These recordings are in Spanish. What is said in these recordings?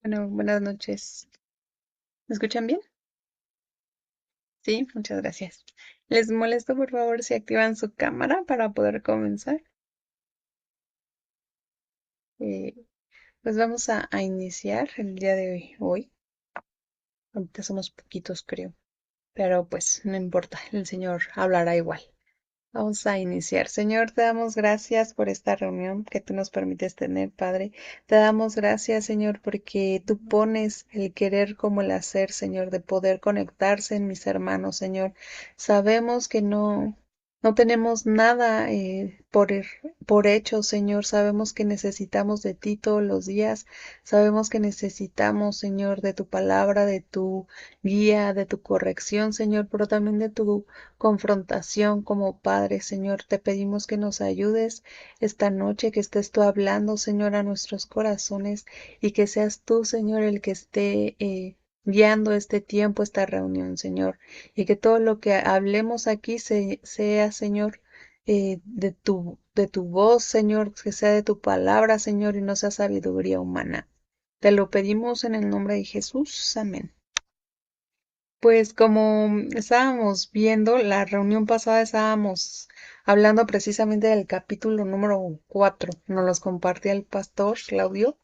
Bueno, buenas noches. ¿Me escuchan bien? Sí, muchas gracias. Les molesto, por favor, si activan su cámara para poder comenzar. Eh, pues vamos a iniciar el día de hoy. Ahorita somos poquitos, creo, pero pues no importa, el Señor hablará igual. Vamos a iniciar. Señor, te damos gracias por esta reunión que tú nos permites tener, Padre. Te damos gracias, Señor, porque tú pones el querer como el hacer, Señor, de poder conectarse en mis hermanos, Señor. Sabemos que no tenemos nada por hecho, Señor. Sabemos que necesitamos de ti todos los días. Sabemos que necesitamos, Señor, de tu palabra, de tu guía, de tu corrección, Señor, pero también de tu confrontación como Padre, Señor. Te pedimos que nos ayudes esta noche, que estés tú hablando, Señor, a nuestros corazones y que seas tú, Señor, el que esté guiando este tiempo, esta reunión, Señor. Y que todo lo que hablemos aquí sea, Señor, de tu voz, Señor, que sea de tu palabra, Señor, y no sea sabiduría humana. Te lo pedimos en el nombre de Jesús. Amén. Pues como estábamos viendo, la reunión pasada estábamos hablando precisamente del capítulo número 4. Nos los compartía el pastor Claudio.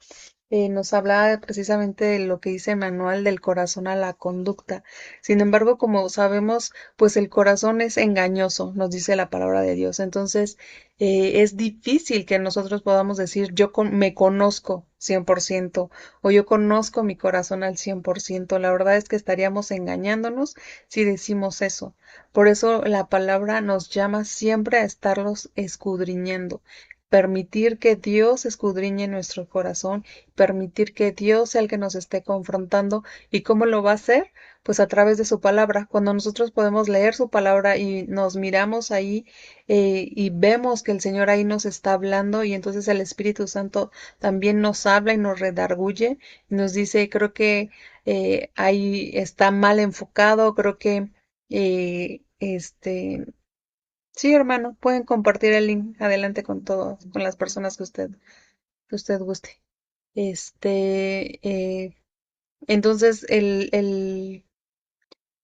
Nos hablaba precisamente de lo que dice el manual del corazón a la conducta. Sin embargo, como sabemos, pues el corazón es engañoso, nos dice la palabra de Dios. Entonces, es difícil que nosotros podamos decir, me conozco 100% o yo conozco mi corazón al 100%. La verdad es que estaríamos engañándonos si decimos eso. Por eso la palabra nos llama siempre a estarlos escudriñando, permitir que Dios escudriñe nuestro corazón, permitir que Dios sea el que nos esté confrontando. ¿Y cómo lo va a hacer? Pues a través de su palabra. Cuando nosotros podemos leer su palabra y nos miramos ahí y vemos que el Señor ahí nos está hablando y entonces el Espíritu Santo también nos habla y nos redarguye y nos dice, creo que ahí está mal enfocado, creo que sí, hermano, pueden compartir el link adelante con todos, con las personas que usted guste. Este, Entonces, el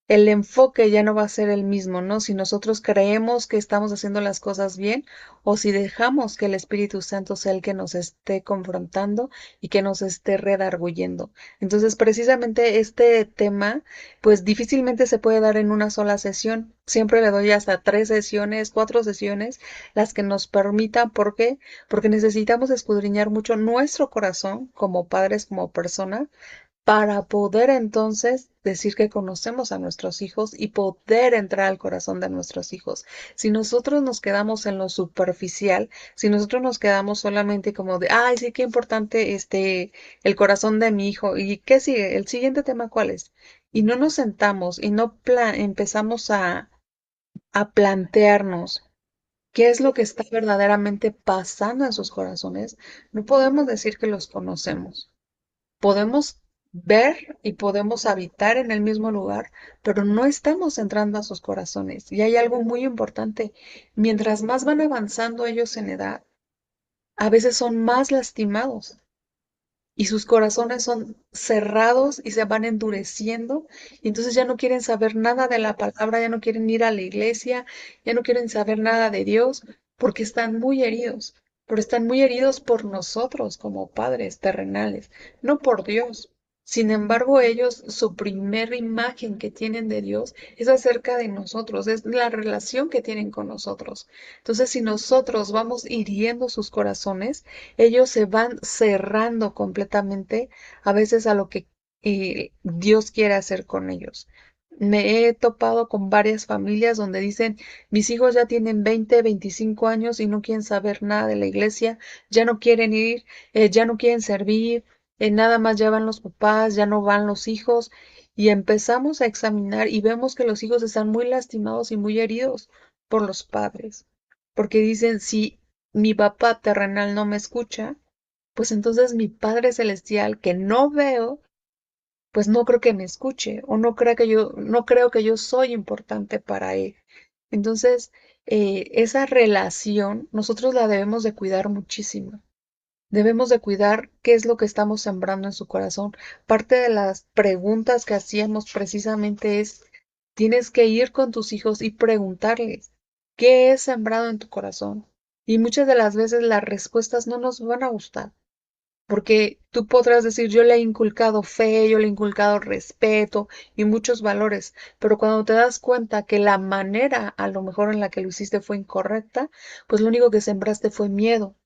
enfoque ya no va a ser el mismo, ¿no? Si nosotros creemos que estamos haciendo las cosas bien o si dejamos que el Espíritu Santo sea el que nos esté confrontando y que nos esté redarguyendo. Entonces, precisamente este tema, pues difícilmente se puede dar en una sola sesión. Siempre le doy hasta 3 sesiones, 4 sesiones, las que nos permitan. ¿Por qué? Porque necesitamos escudriñar mucho nuestro corazón como padres, como personas para poder entonces decir que conocemos a nuestros hijos y poder entrar al corazón de nuestros hijos. Si nosotros nos quedamos en lo superficial, si nosotros nos quedamos solamente como de, ay, sí, qué importante el corazón de mi hijo, ¿y qué sigue? El siguiente tema, ¿cuál es? Y no nos sentamos y no empezamos a plantearnos qué es lo que está verdaderamente pasando en sus corazones, no podemos decir que los conocemos. Podemos ver y podemos habitar en el mismo lugar, pero no estamos entrando a sus corazones. Y hay algo muy importante. Mientras más van avanzando ellos en edad, a veces son más lastimados y sus corazones son cerrados y se van endureciendo y entonces ya no quieren saber nada de la palabra, ya no quieren ir a la iglesia, ya no quieren saber nada de Dios porque están muy heridos, pero están muy heridos por nosotros como padres terrenales, no por Dios. Sin embargo, ellos, su primera imagen que tienen de Dios es acerca de nosotros, es la relación que tienen con nosotros. Entonces, si nosotros vamos hiriendo sus corazones, ellos se van cerrando completamente a veces a lo que Dios quiere hacer con ellos. Me he topado con varias familias donde dicen, mis hijos ya tienen 20, 25 años y no quieren saber nada de la iglesia, ya no quieren ir, ya no quieren servir, nada más ya van los papás, ya no van los hijos. Y empezamos a examinar y vemos que los hijos están muy lastimados y muy heridos por los padres. Porque dicen, si mi papá terrenal no me escucha, pues entonces mi Padre Celestial, que no veo, pues no creo que me escuche o no creo que yo soy importante para él. Entonces, esa relación nosotros la debemos de cuidar muchísimo. Debemos de cuidar qué es lo que estamos sembrando en su corazón. Parte de las preguntas que hacíamos precisamente es, tienes que ir con tus hijos y preguntarles, ¿qué es sembrado en tu corazón? Y muchas de las veces las respuestas no nos van a gustar, porque tú podrás decir, yo le he inculcado fe, yo le he inculcado respeto y muchos valores, pero cuando te das cuenta que la manera a lo mejor en la que lo hiciste fue incorrecta, pues lo único que sembraste fue miedo.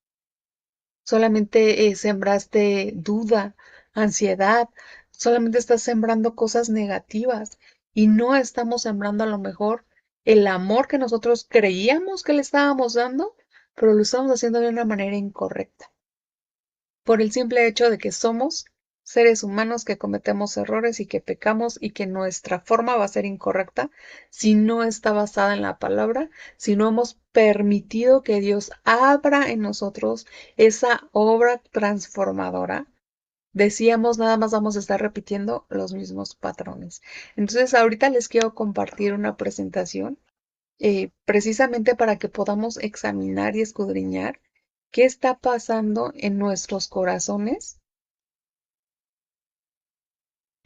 Solamente sembraste duda, ansiedad, solamente estás sembrando cosas negativas y no estamos sembrando a lo mejor el amor que nosotros creíamos que le estábamos dando, pero lo estamos haciendo de una manera incorrecta, por el simple hecho de que somos seres humanos que cometemos errores y que pecamos y que nuestra forma va a ser incorrecta si no está basada en la palabra, si no hemos permitido que Dios abra en nosotros esa obra transformadora. Decíamos, nada más vamos a estar repitiendo los mismos patrones. Entonces, ahorita les quiero compartir una presentación precisamente para que podamos examinar y escudriñar qué está pasando en nuestros corazones.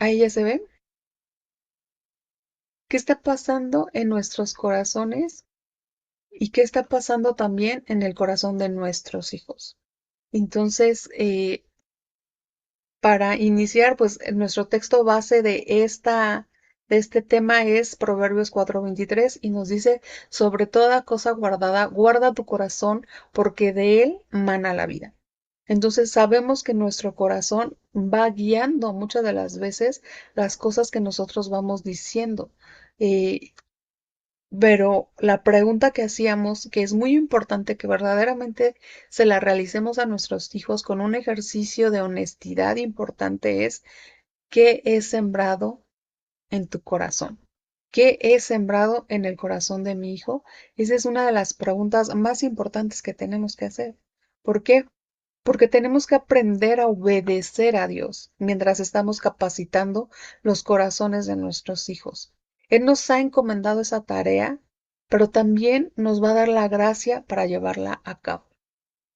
Ahí ya se ve. ¿Qué está pasando en nuestros corazones y qué está pasando también en el corazón de nuestros hijos? Entonces, para iniciar, pues nuestro texto base de este tema es Proverbios 4:23 y nos dice, sobre toda cosa guardada, guarda tu corazón porque de él mana la vida. Entonces sabemos que nuestro corazón va guiando muchas de las veces las cosas que nosotros vamos diciendo. Eh, pero la pregunta que hacíamos, que es muy importante que verdaderamente se la realicemos a nuestros hijos con un ejercicio de honestidad importante es, ¿qué es sembrado en tu corazón? ¿Qué es sembrado en el corazón de mi hijo? Esa es una de las preguntas más importantes que tenemos que hacer. ¿Por qué? Porque tenemos que aprender a obedecer a Dios mientras estamos capacitando los corazones de nuestros hijos. Él nos ha encomendado esa tarea, pero también nos va a dar la gracia para llevarla a cabo.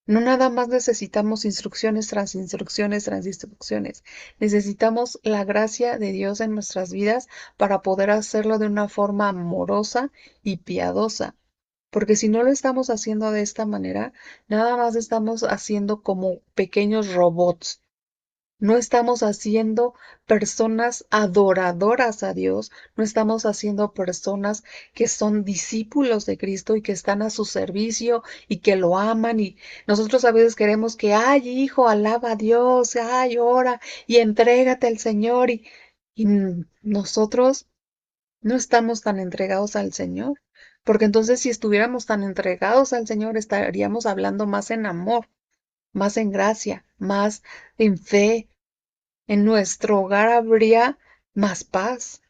No nada más necesitamos instrucciones tras instrucciones tras instrucciones. Necesitamos la gracia de Dios en nuestras vidas para poder hacerlo de una forma amorosa y piadosa. Porque si no lo estamos haciendo de esta manera, nada más estamos haciendo como pequeños robots. No estamos haciendo personas adoradoras a Dios, no estamos haciendo personas que son discípulos de Cristo y que están a su servicio y que lo aman. Y nosotros a veces queremos que, ay, hijo, alaba a Dios, ay, ora y entrégate al Señor. Y nosotros no estamos tan entregados al Señor, porque entonces si estuviéramos tan entregados al Señor, estaríamos hablando más en amor, más en gracia, más en fe. En nuestro hogar habría más paz.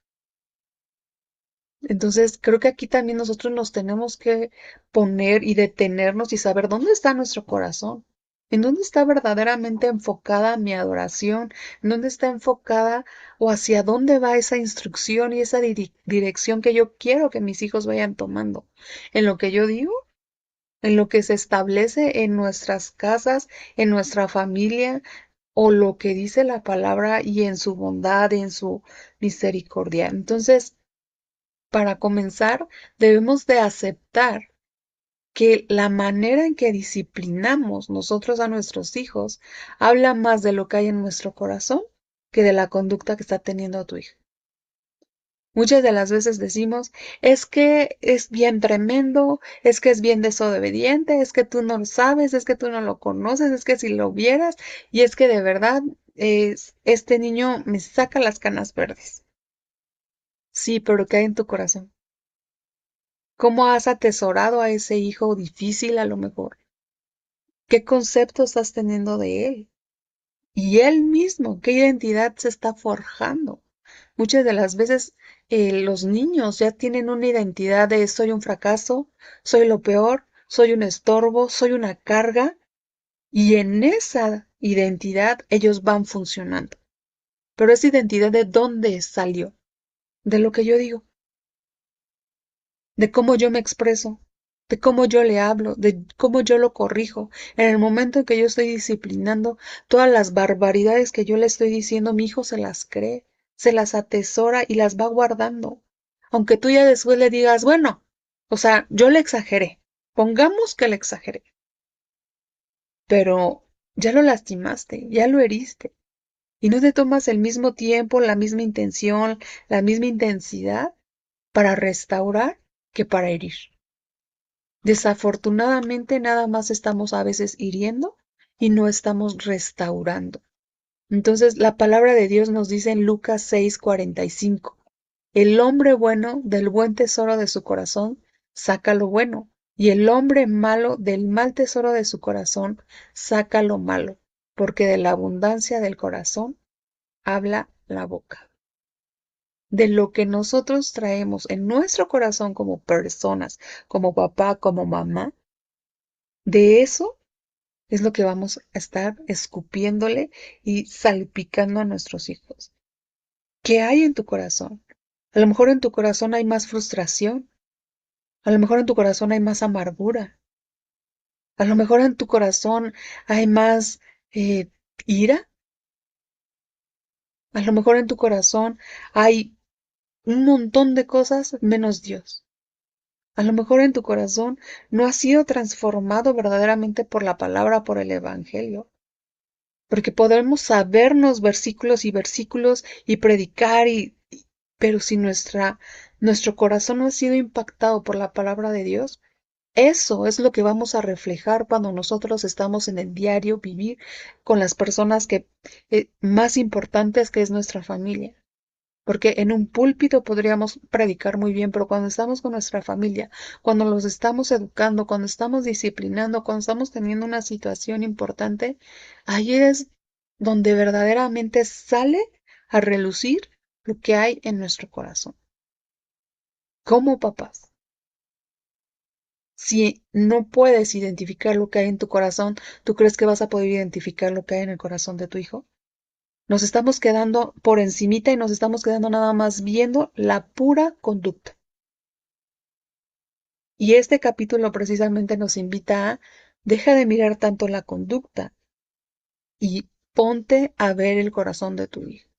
Entonces, creo que aquí también nosotros nos tenemos que poner y detenernos y saber dónde está nuestro corazón, en dónde está verdaderamente enfocada mi adoración, en dónde está enfocada o hacia dónde va esa instrucción y esa dirección que yo quiero que mis hijos vayan tomando. En lo que yo digo, en lo que se establece en nuestras casas, en nuestra familia, o lo que dice la palabra y en su bondad, en su misericordia. Entonces, para comenzar, debemos de aceptar que la manera en que disciplinamos nosotros a nuestros hijos habla más de lo que hay en nuestro corazón que de la conducta que está teniendo tu hijo. Muchas de las veces decimos, es que es bien tremendo, es que es bien desobediente, es que tú no lo sabes, es que tú no lo conoces, es que si lo vieras, y es que de verdad este niño me saca las canas verdes. Sí, pero ¿qué hay en tu corazón? ¿Cómo has atesorado a ese hijo difícil a lo mejor? ¿Qué concepto estás teniendo de él? Y él mismo, ¿qué identidad se está forjando? Muchas de las veces los niños ya tienen una identidad de soy un fracaso, soy lo peor, soy un estorbo, soy una carga, y en esa identidad ellos van funcionando. Pero esa identidad ¿de dónde salió? De lo que yo digo, de cómo yo me expreso, de cómo yo le hablo, de cómo yo lo corrijo. En el momento en que yo estoy disciplinando, todas las barbaridades que yo le estoy diciendo, mi hijo se las cree, se las atesora y las va guardando. Aunque tú ya después le digas, bueno, o sea, yo le exageré, pongamos que le exageré, pero ya lo lastimaste, ya lo heriste, y no te tomas el mismo tiempo, la misma intención, la misma intensidad para restaurar que para herir. Desafortunadamente, nada más estamos a veces hiriendo y no estamos restaurando. Entonces, la palabra de Dios nos dice en Lucas 6:45, el hombre bueno del buen tesoro de su corazón saca lo bueno, y el hombre malo del mal tesoro de su corazón saca lo malo, porque de la abundancia del corazón habla la boca. De lo que nosotros traemos en nuestro corazón como personas, como papá, como mamá, de eso es lo que vamos a estar escupiéndole y salpicando a nuestros hijos. ¿Qué hay en tu corazón? A lo mejor en tu corazón hay más frustración, a lo mejor en tu corazón hay más amargura, a lo mejor en tu corazón hay más eh, ira, a lo mejor en tu corazón hay un montón de cosas menos Dios. A lo mejor en tu corazón no has sido transformado verdaderamente por la palabra, por el Evangelio. Porque podemos sabernos versículos y versículos y predicar, pero si nuestro corazón no ha sido impactado por la palabra de Dios, eso es lo que vamos a reflejar cuando nosotros estamos en el diario vivir con las personas que más importantes que es nuestra familia. Porque en un púlpito podríamos predicar muy bien, pero cuando estamos con nuestra familia, cuando los estamos educando, cuando estamos disciplinando, cuando estamos teniendo una situación importante, ahí es donde verdaderamente sale a relucir lo que hay en nuestro corazón. Como papás, si no puedes identificar lo que hay en tu corazón, ¿tú crees que vas a poder identificar lo que hay en el corazón de tu hijo? Nos estamos quedando por encimita y nos estamos quedando nada más viendo la pura conducta. Y este capítulo precisamente nos invita a Deja de mirar tanto la conducta y ponte a ver el corazón de tu hijo.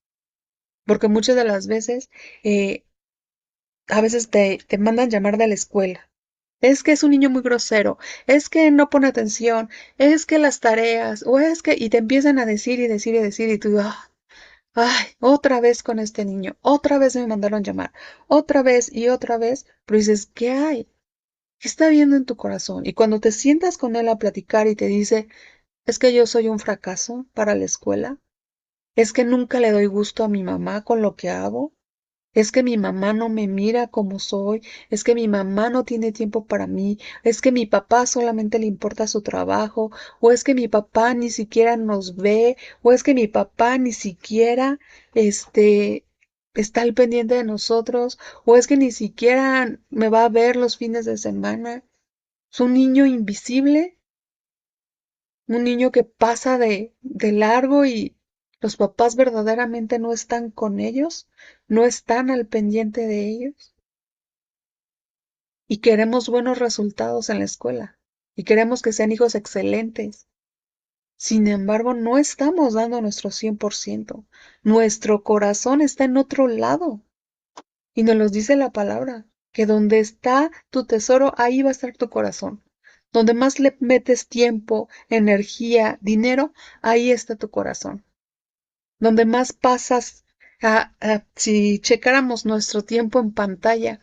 Porque muchas de las veces, eh, a veces te mandan llamar de la escuela. Es que es un niño muy grosero, es que no pone atención, es que las tareas, o es que, y te empiezan a decir y decir y decir, y tú, ay, otra vez con este niño, otra vez me mandaron llamar, otra vez y otra vez, pero dices, ¿qué hay? ¿Qué está viendo en tu corazón? Y cuando te sientas con él a platicar y te dice, es que yo soy un fracaso para la escuela, es que nunca le doy gusto a mi mamá con lo que hago, es que mi mamá no me mira como soy, es que mi mamá no tiene tiempo para mí, es que mi papá solamente le importa su trabajo, o es que mi papá ni siquiera nos ve, o es que mi papá ni siquiera este está al pendiente de nosotros, o es que ni siquiera me va a ver los fines de semana. Es un niño invisible, un niño que pasa de largo y los papás verdaderamente no están con ellos, no están al pendiente de ellos. Y queremos buenos resultados en la escuela y queremos que sean hijos excelentes. Sin embargo, no estamos dando nuestro 100%. Nuestro corazón está en otro lado. Y nos lo dice la palabra, que donde está tu tesoro, ahí va a estar tu corazón. Donde más le metes tiempo, energía, dinero, ahí está tu corazón. Donde más pasas, si checáramos nuestro tiempo en pantalla,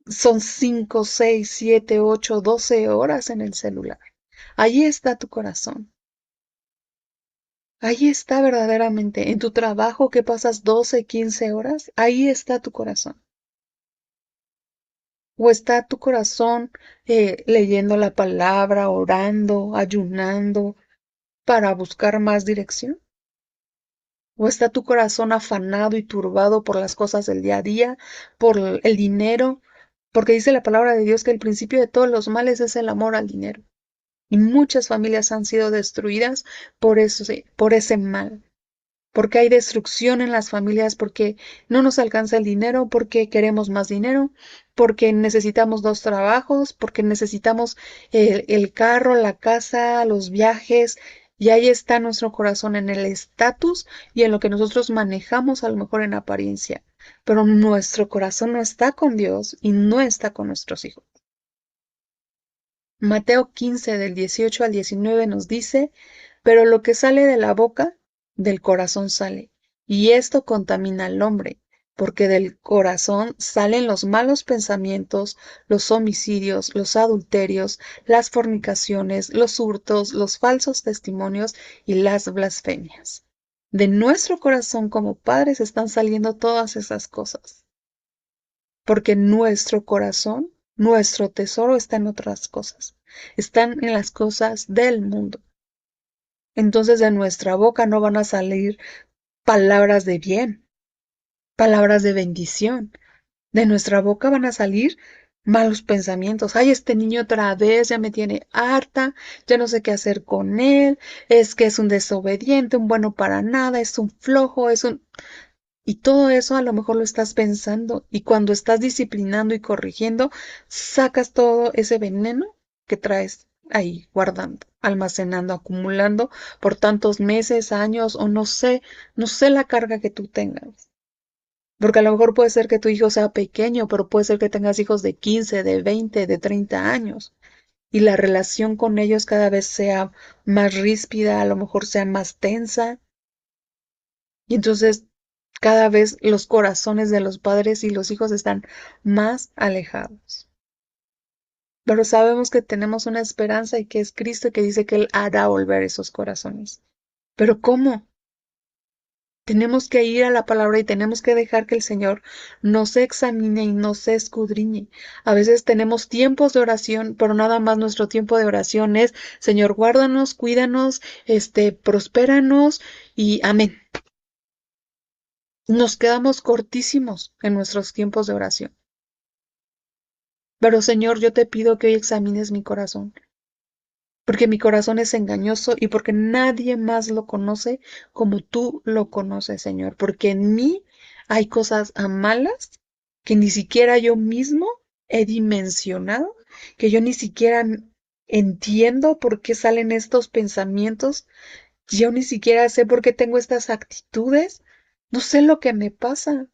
son 5, 6, 7, 8, 12 horas en el celular. Ahí está tu corazón. Ahí está verdaderamente. En tu trabajo que pasas 12, 15 horas, ahí está tu corazón. ¿O está tu corazón leyendo la palabra, orando, ayunando para buscar más dirección? ¿O está tu corazón afanado y turbado por las cosas del día a día, por el dinero? Porque dice la palabra de Dios que el principio de todos los males es el amor al dinero. Y muchas familias han sido destruidas por eso, sí, por ese mal. Porque hay destrucción en las familias, porque no nos alcanza el dinero, porque queremos más dinero, porque necesitamos dos trabajos, porque necesitamos el carro, la casa, los viajes, y ahí está nuestro corazón en el estatus y en lo que nosotros manejamos a lo mejor en apariencia, pero nuestro corazón no está con Dios y no está con nuestros hijos. Mateo 15 del 18 al 19 nos dice, pero lo que sale de la boca, del corazón sale, y esto contamina al hombre, porque del corazón salen los malos pensamientos, los homicidios, los adulterios, las fornicaciones, los hurtos, los falsos testimonios y las blasfemias. De nuestro corazón como padres están saliendo todas esas cosas, porque nuestro corazón, nuestro tesoro está en otras cosas, están en las cosas del mundo. Entonces de nuestra boca no van a salir palabras de bien, palabras de bendición. De nuestra boca van a salir malos pensamientos. Ay, este niño otra vez ya me tiene harta, ya no sé qué hacer con él, es que es un desobediente, un bueno para nada, es un flojo, es un... Y todo eso a lo mejor lo estás pensando y cuando estás disciplinando y corrigiendo, sacas todo ese veneno que traes ahí guardando, almacenando, acumulando por tantos meses, años o no sé, no sé la carga que tú tengas. Porque a lo mejor puede ser que tu hijo sea pequeño, pero puede ser que tengas hijos de 15, de 20, de 30 años y la relación con ellos cada vez sea más ríspida, a lo mejor sea más tensa. Y entonces cada vez los corazones de los padres y los hijos están más alejados. Pero sabemos que tenemos una esperanza y que es Cristo que dice que Él hará volver esos corazones. Pero ¿cómo? Tenemos que ir a la palabra y tenemos que dejar que el Señor nos examine y nos escudriñe. A veces tenemos tiempos de oración, pero nada más nuestro tiempo de oración es, Señor, guárdanos, cuídanos, prospéranos y amén. Nos quedamos cortísimos en nuestros tiempos de oración. Pero Señor, yo te pido que hoy examines mi corazón, porque mi corazón es engañoso y porque nadie más lo conoce como tú lo conoces, Señor, porque en mí hay cosas malas que ni siquiera yo mismo he dimensionado, que yo ni siquiera entiendo por qué salen estos pensamientos. Yo ni siquiera sé por qué tengo estas actitudes. No sé lo que me pasa.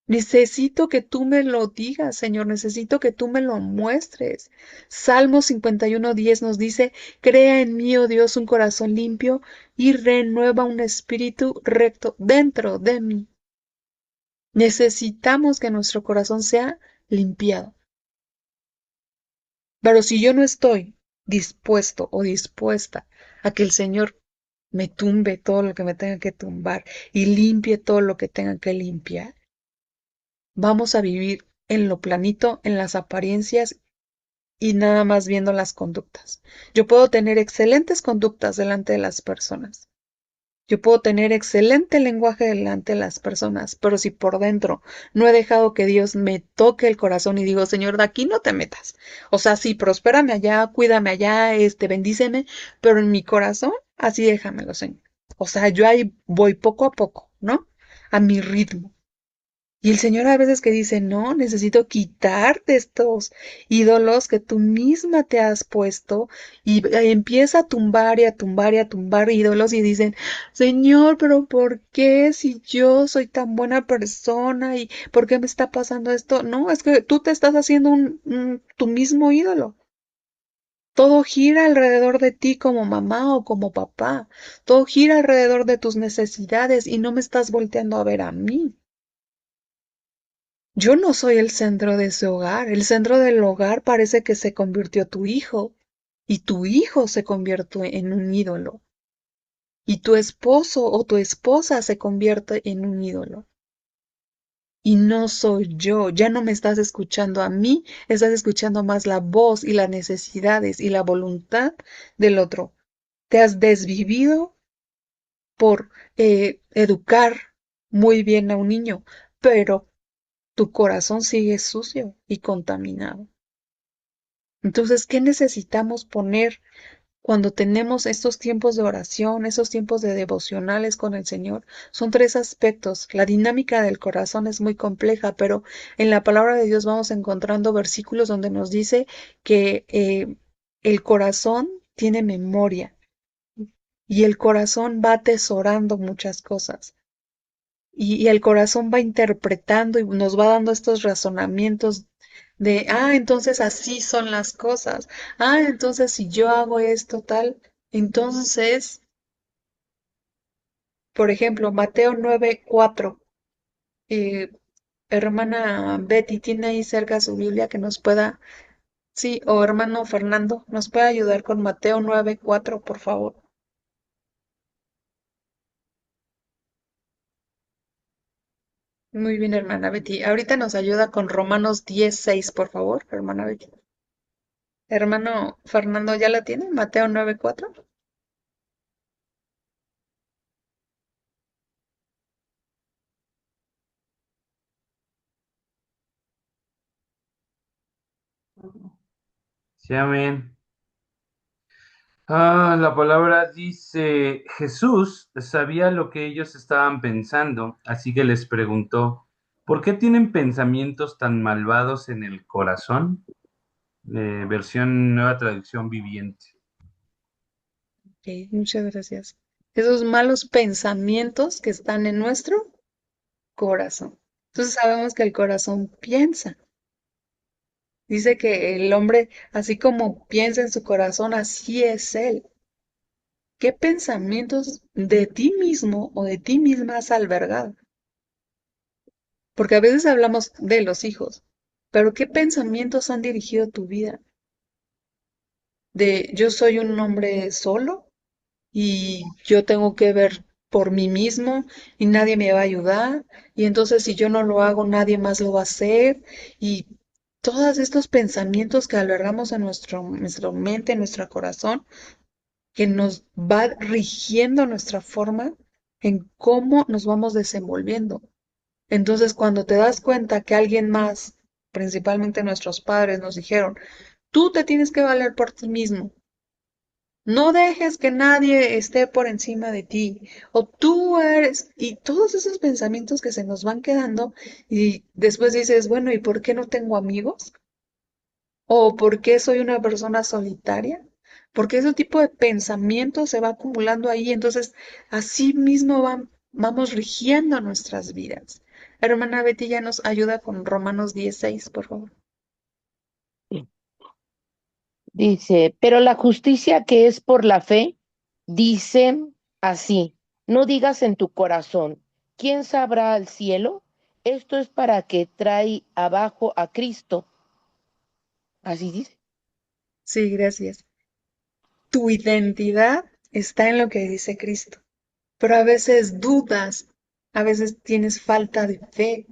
Necesito que tú me lo digas, Señor, necesito que tú me lo muestres. Salmo 51:10 nos dice, crea en mí, oh Dios, un corazón limpio y renueva un espíritu recto dentro de mí. Necesitamos que nuestro corazón sea limpiado. Pero si yo no estoy dispuesto o dispuesta a que el Señor me tumbe todo lo que me tenga que tumbar y limpie todo lo que tenga que limpiar, vamos a vivir en lo planito, en las apariencias y nada más viendo las conductas. Yo puedo tener excelentes conductas delante de las personas. Yo puedo tener excelente lenguaje delante de las personas, pero si por dentro no he dejado que Dios me toque el corazón y digo, Señor, de aquí no te metas. O sea, sí, prospérame allá, cuídame allá, bendíceme, pero en mi corazón, así déjamelo, Señor. O sea, yo ahí voy poco a poco, ¿no? A mi ritmo. Y el Señor a veces que dice, no, necesito quitarte estos ídolos que tú misma te has puesto y empieza a tumbar y a tumbar y a tumbar ídolos y dicen, Señor, pero ¿por qué si yo soy tan buena persona y por qué me está pasando esto? No, es que tú te estás haciendo tu mismo ídolo. Todo gira alrededor de ti como mamá o como papá. Todo gira alrededor de tus necesidades y no me estás volteando a ver a mí. Yo no soy el centro de ese hogar. El centro del hogar parece que se convirtió tu hijo y tu hijo se convirtió en un ídolo y tu esposo o tu esposa se convierte en un ídolo. Y no soy yo, ya no me estás escuchando a mí, estás escuchando más la voz y las necesidades y la voluntad del otro. Te has desvivido por educar muy bien a un niño, pero tu corazón sigue sucio y contaminado. Entonces, ¿qué necesitamos poner cuando tenemos estos tiempos de oración, esos tiempos de devocionales con el Señor? Son tres aspectos. La dinámica del corazón es muy compleja, pero en la palabra de Dios vamos encontrando versículos donde nos dice que el corazón tiene memoria y el corazón va atesorando muchas cosas. Y el corazón va interpretando y nos va dando estos razonamientos de, entonces así son las cosas. Entonces si yo hago esto tal, entonces, por ejemplo, Mateo 9:4, eh, hermana Betty, ¿tiene ahí cerca su Biblia que nos pueda, sí, o hermano Fernando, nos puede ayudar con Mateo 9:4, por favor? Muy bien, hermana Betty. Ahorita nos ayuda con Romanos 10:6, por favor, hermana Betty. Hermano Fernando, ¿ya la tiene? Mateo 9:4. Sí, amén. La palabra dice, Jesús sabía lo que ellos estaban pensando, así que les preguntó, ¿por qué tienen pensamientos tan malvados en el corazón? Versión Nueva Traducción Viviente. Ok, muchas gracias. Esos malos pensamientos que están en nuestro corazón. Entonces sabemos que el corazón piensa. Dice que el hombre, así como piensa en su corazón, así es él. ¿Qué pensamientos de ti mismo o de ti misma has albergado? Porque a veces hablamos de los hijos, pero ¿qué pensamientos han dirigido tu vida? De yo soy un hombre solo y yo tengo que ver por mí mismo y nadie me va a ayudar y entonces si yo no lo hago nadie más lo va a hacer y todos estos pensamientos que albergamos en nuestra mente, en nuestro corazón, que nos va rigiendo nuestra forma en cómo nos vamos desenvolviendo. Entonces, cuando te das cuenta que alguien más, principalmente nuestros padres, nos dijeron, tú te tienes que valer por ti mismo, no dejes que nadie esté por encima de ti, o tú eres, y todos esos pensamientos que se nos van quedando, y después dices, bueno, ¿y por qué no tengo amigos? ¿O por qué soy una persona solitaria? porque ese tipo de pensamiento se va acumulando ahí, entonces así mismo vamos rigiendo nuestras vidas. Hermana Betty ya nos ayuda con Romanos 16, por favor. Dice, pero la justicia que es por la fe, dice así, no digas en tu corazón, ¿quién sabrá al cielo? Esto es para que trae abajo a Cristo. Así dice. Sí, gracias. Tu identidad está en lo que dice Cristo, pero a veces dudas, a veces tienes falta de fe,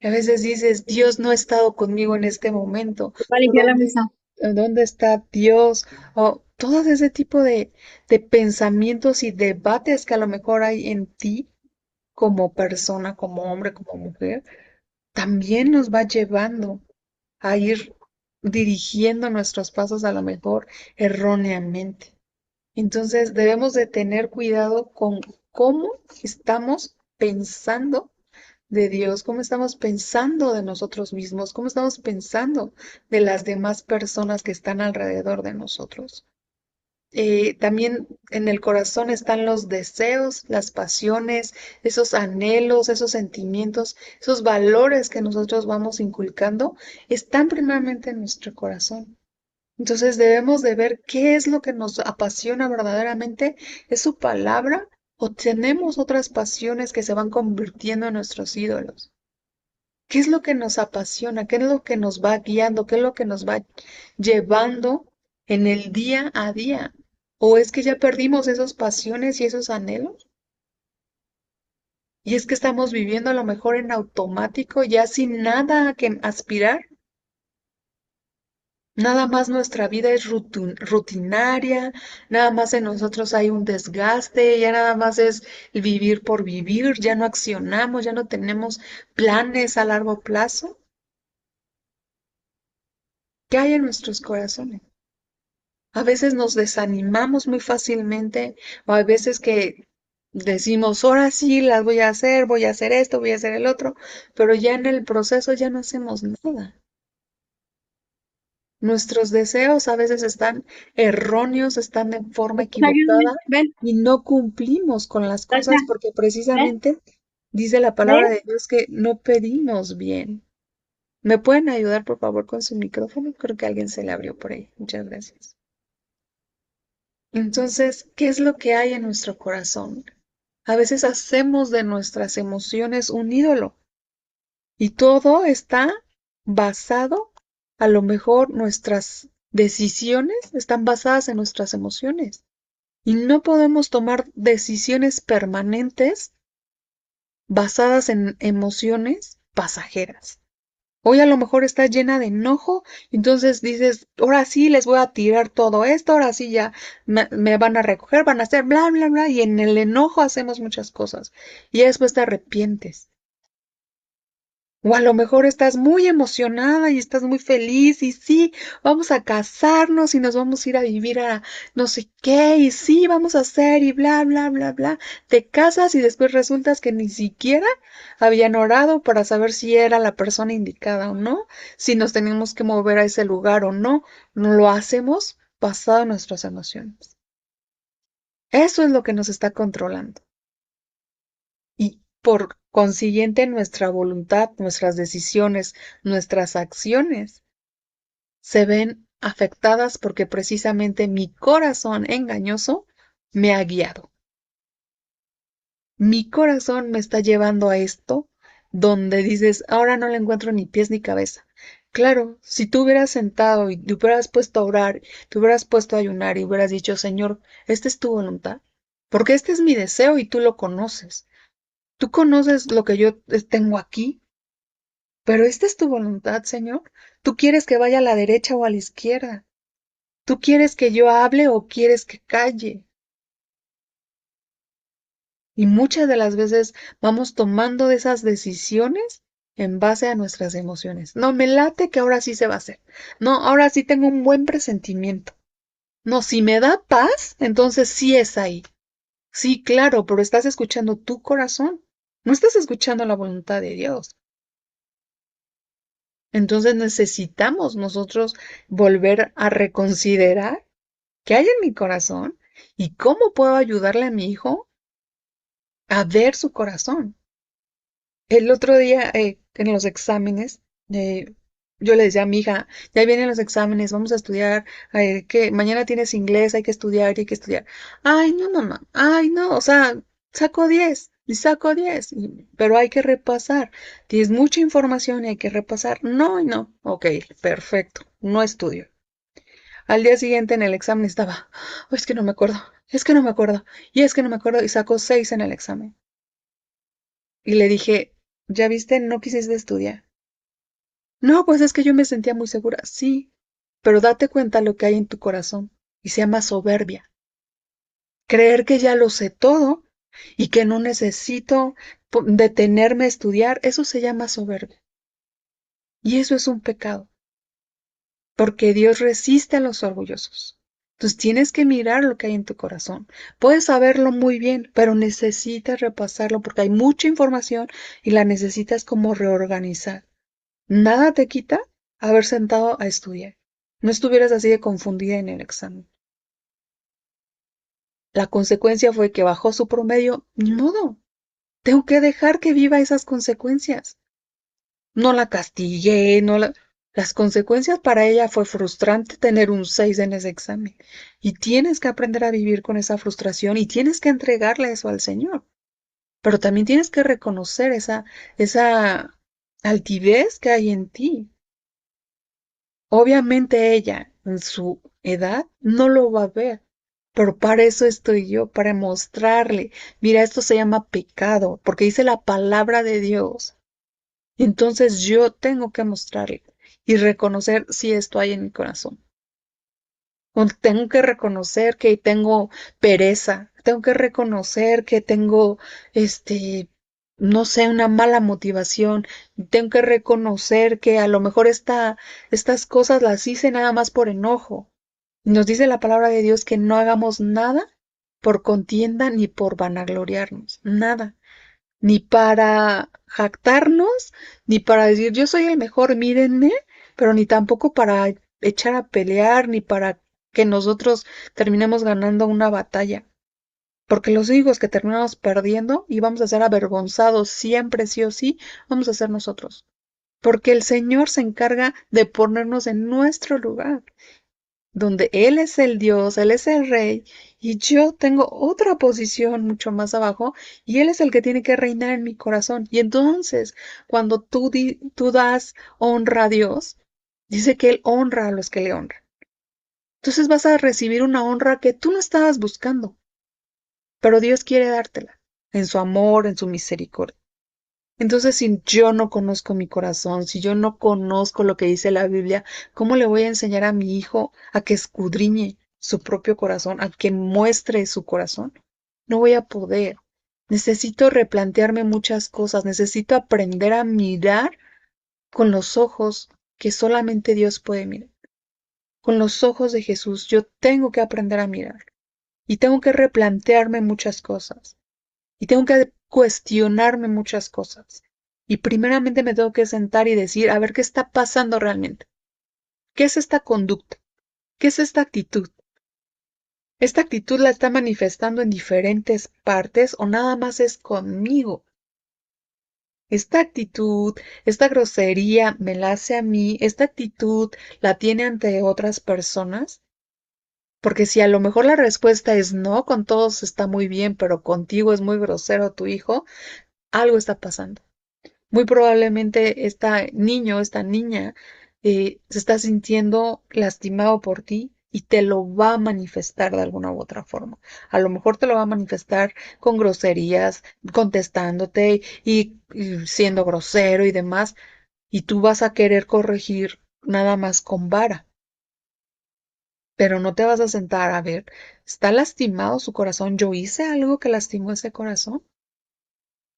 a veces dices, Dios no ha estado conmigo en este momento, Va a o limpiar la mesa. dónde está Dios, o todo ese tipo de pensamientos y debates que a lo mejor hay en ti como persona, como hombre, como mujer, también nos va llevando a ir dirigiendo nuestros pasos a lo mejor erróneamente. Entonces debemos de tener cuidado con cómo estamos pensando de Dios, cómo estamos pensando de nosotros mismos, cómo estamos pensando de las demás personas que están alrededor de nosotros. También en el corazón están los deseos, las pasiones, esos anhelos, esos sentimientos, esos valores que nosotros vamos inculcando, están primeramente en nuestro corazón. Entonces debemos de ver qué es lo que nos apasiona verdaderamente, ¿es su palabra o tenemos otras pasiones que se van convirtiendo en nuestros ídolos? ¿Qué es lo que nos apasiona? ¿Qué es lo que nos va guiando? ¿Qué es lo que nos va llevando en el día a día? ¿O es que ya perdimos esas pasiones y esos anhelos? Y es que estamos viviendo a lo mejor en automático, ya sin nada a que aspirar. Nada más nuestra vida es rutinaria, nada más en nosotros hay un desgaste, ya nada más es el vivir por vivir, ya no accionamos, ya no tenemos planes a largo plazo. ¿Qué hay en nuestros corazones? A veces nos desanimamos muy fácilmente, o hay veces que decimos, ahora sí las voy a hacer esto, voy a hacer el otro, pero ya en el proceso ya no hacemos nada. Nuestros deseos a veces están erróneos, están de forma Ayúdame. equivocada Ven, y no cumplimos con las Tasha, cosas porque ven, precisamente dice la palabra ven. de Dios que no pedimos bien. ¿Me pueden ayudar, por favor, con su micrófono? Creo que alguien se le abrió por ahí. Muchas gracias. Entonces, ¿qué es lo que hay en nuestro corazón? A veces hacemos de nuestras emociones un ídolo y todo está basado, a lo mejor nuestras decisiones están basadas en nuestras emociones y no podemos tomar decisiones permanentes basadas en emociones pasajeras. Hoy a lo mejor estás llena de enojo, entonces dices, ahora sí les voy a tirar todo esto, ahora sí ya me van a recoger, van a hacer bla, bla, bla, y en el enojo hacemos muchas cosas y después te arrepientes. O a lo mejor estás muy emocionada y estás muy feliz y sí, vamos a casarnos y nos vamos a ir a vivir a no sé qué y sí, vamos a hacer y bla, bla, bla, bla. Te casas y después resultas que ni siquiera habían orado para saber si era la persona indicada o no, si nos teníamos que mover a ese lugar o no. No lo hacemos basado en nuestras emociones. Eso es lo que nos está controlando. Y por consiguiente, nuestra voluntad, nuestras decisiones, nuestras acciones se ven afectadas porque precisamente mi corazón engañoso me ha guiado. Mi corazón me está llevando a esto donde dices, ahora no le encuentro ni pies ni cabeza. Claro, si tú hubieras sentado y te hubieras puesto a orar, te hubieras puesto a ayunar y hubieras dicho, Señor, esta es tu voluntad, porque este es mi deseo y tú lo conoces. Tú conoces lo que yo tengo aquí, pero esta es tu voluntad, Señor. Tú quieres que vaya a la derecha o a la izquierda. Tú quieres que yo hable o quieres que calle. Y muchas de las veces vamos tomando esas decisiones en base a nuestras emociones. No, me late que ahora sí se va a hacer. No, ahora sí tengo un buen presentimiento. No, si me da paz, entonces sí es ahí. Sí, claro, pero estás escuchando tu corazón. No estás escuchando la voluntad de Dios. Entonces necesitamos nosotros volver a reconsiderar qué hay en mi corazón y cómo puedo ayudarle a mi hijo a ver su corazón. El otro día, en los exámenes, eh, yo le decía a mi hija, ya vienen los exámenes, vamos a estudiar, que mañana tienes inglés, hay que estudiar, hay que estudiar. Ay, no, mamá, ay, no, o sea, saco 10 y saco 10, pero hay que repasar. Tienes mucha información y hay que repasar. No, y no, ok, perfecto, no estudio. Al día siguiente en el examen estaba, "Oh, es que no me acuerdo, es que no me acuerdo, y es que no me acuerdo", y sacó 6 en el examen. Y le dije, ¿ya viste? No quisiste estudiar. No, pues es que yo me sentía muy segura. Sí, pero date cuenta lo que hay en tu corazón y se llama soberbia. Creer que ya lo sé todo y que no necesito detenerme a estudiar, eso se llama soberbia. Y eso es un pecado, porque Dios resiste a los orgullosos. Entonces tienes que mirar lo que hay en tu corazón. Puedes saberlo muy bien, pero necesitas repasarlo porque hay mucha información y la necesitas como reorganizar. Nada te quita haber sentado a estudiar. No estuvieras así de confundida en el examen. La consecuencia fue que bajó su promedio. Ni modo. Tengo que dejar que viva esas consecuencias. No la castigué, no la... Las consecuencias para ella fue frustrante tener un 6 en ese examen. Y tienes que aprender a vivir con esa frustración y tienes que entregarle eso al Señor. Pero también tienes que reconocer esa altivez que hay en ti. Obviamente ella, en su edad, no lo va a ver, pero para eso estoy yo, para mostrarle, mira, esto se llama pecado, porque dice la palabra de Dios. Entonces yo tengo que mostrarle y reconocer si esto hay en mi corazón. O tengo que reconocer que tengo pereza, tengo que reconocer que tengo, no sé, una mala motivación, tengo que reconocer que a lo mejor estas cosas las hice nada más por enojo. Nos dice la palabra de Dios que no hagamos nada por contienda ni por vanagloriarnos, nada, ni para jactarnos, ni para decir yo soy el mejor, mírenme, pero ni tampoco para echar a pelear, ni para que nosotros terminemos ganando una batalla. Porque los hijos que terminamos perdiendo y vamos a ser avergonzados siempre, sí o sí, vamos a ser nosotros. Porque el Señor se encarga de ponernos en nuestro lugar donde Él es el Dios, Él es el Rey, y yo tengo otra posición mucho más abajo, y Él es el que tiene que reinar en mi corazón. Y entonces, cuando tú das honra a Dios, dice que Él honra a los que le honran. Entonces vas a recibir una honra que tú no estabas buscando, pero Dios quiere dártela, en su amor, en su misericordia. Entonces, si yo no conozco mi corazón, si yo no conozco lo que dice la Biblia, ¿cómo le voy a enseñar a mi hijo a que escudriñe su propio corazón, a que muestre su corazón? No voy a poder. Necesito replantearme muchas cosas, necesito aprender a mirar con los ojos que solamente Dios puede mirar. Con los ojos de Jesús, yo tengo que aprender a mirar y tengo que replantearme muchas cosas. Y tengo que cuestionarme muchas cosas. Y primeramente me tengo que sentar y decir, a ver, ¿qué está pasando realmente? ¿Qué es esta conducta? ¿Qué es esta actitud? ¿Esta actitud la está manifestando en diferentes partes o nada más es conmigo? Esta actitud, esta grosería me la hace a mí, esta actitud la tiene ante otras personas. Porque si a lo mejor la respuesta es no, con todos está muy bien, pero contigo es muy grosero tu hijo, algo está pasando. Muy probablemente este niño, esta niña, se está sintiendo lastimado por ti y te lo va a manifestar de alguna u otra forma. A lo mejor te lo va a manifestar con groserías, contestándote y siendo grosero y demás, y tú vas a querer corregir nada más con vara, pero no te vas a sentar a ver, ¿está lastimado su corazón? ¿Yo hice algo que lastimó ese corazón?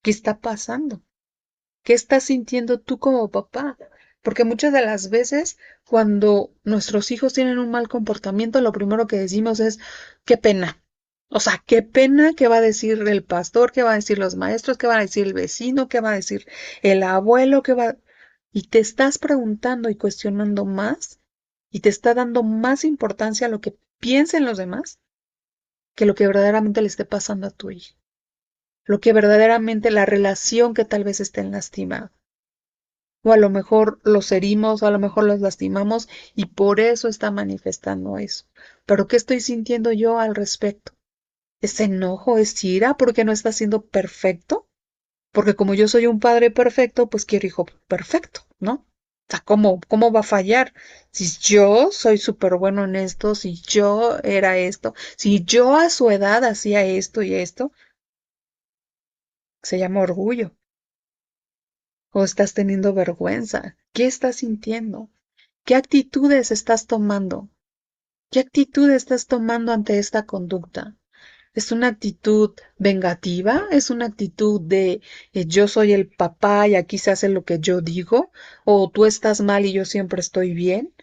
¿Qué está pasando? ¿Qué estás sintiendo tú como papá? Porque muchas de las veces cuando nuestros hijos tienen un mal comportamiento, lo primero que decimos es, qué pena. O sea, qué pena, qué va a decir el pastor, qué va a decir los maestros, qué va a decir el vecino, qué va a decir el abuelo, qué va... Y te estás preguntando y cuestionando más y te está dando más importancia a lo que piensa en los demás que lo que verdaderamente le esté pasando a tu hijo, lo que verdaderamente la relación que tal vez estén lastimada. O a lo mejor los herimos, o a lo mejor los lastimamos y por eso está manifestando eso. Pero ¿qué estoy sintiendo yo al respecto? ¿Es enojo? ¿Es ira porque no está siendo perfecto? Porque como yo soy un padre perfecto, pues quiero hijo perfecto, ¿no? O sea, ¿cómo va a fallar? Si yo soy súper bueno en esto, si yo era esto, si yo a su edad hacía esto y esto, se llama orgullo. ¿O estás teniendo vergüenza? ¿Qué estás sintiendo? ¿Qué actitudes estás tomando? ¿Qué actitud estás tomando ante esta conducta? ¿Es una actitud vengativa? ¿Es una actitud de yo soy el papá y aquí se hace lo que yo digo? ¿O tú estás mal y yo siempre estoy bien?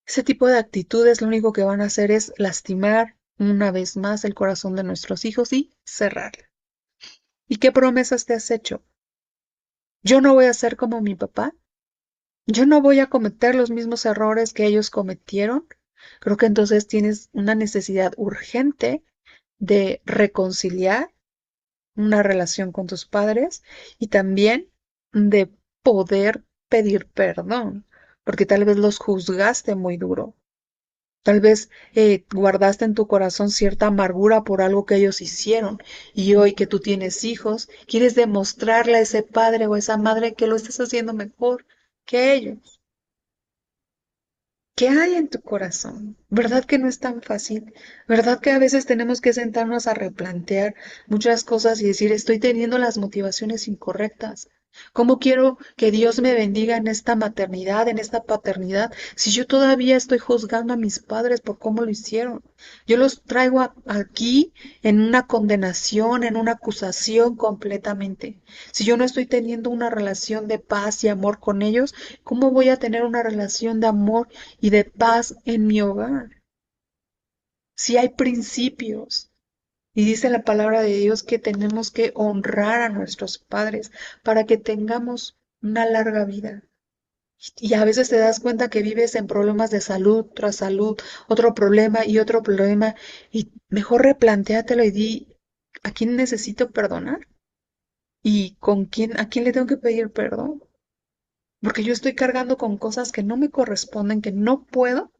Ese tipo de actitudes lo único que van a hacer es lastimar una vez más el corazón de nuestros hijos y cerrar. ¿Y qué promesas te has hecho? Yo no voy a ser como mi papá. Yo no voy a cometer los mismos errores que ellos cometieron. Creo que entonces tienes una necesidad urgente de reconciliar una relación con tus padres y también de poder pedir perdón, porque tal vez los juzgaste muy duro. Tal vez guardaste en tu corazón cierta amargura por algo que ellos hicieron y hoy que tú tienes hijos, quieres demostrarle a ese padre o a esa madre que lo estás haciendo mejor que ellos. ¿Qué hay en tu corazón? ¿Verdad que no es tan fácil? ¿Verdad que a veces tenemos que sentarnos a replantear muchas cosas y decir, estoy teniendo las motivaciones incorrectas? ¿Cómo quiero que Dios me bendiga en esta maternidad, en esta paternidad, si yo todavía estoy juzgando a mis padres por cómo lo hicieron? Yo los traigo aquí en una condenación, en una acusación completamente. Si yo no estoy teniendo una relación de paz y amor con ellos, ¿cómo voy a tener una relación de amor y de paz en mi hogar? Si hay principios. Y dice la palabra de Dios que tenemos que honrar a nuestros padres para que tengamos una larga vida. Y a veces te das cuenta que vives en problemas de salud tras salud, otro problema y otro problema, y mejor replantéatelo y di, ¿a quién necesito perdonar? ¿Y a quién le tengo que pedir perdón? Porque yo estoy cargando con cosas que no me corresponden, que no puedo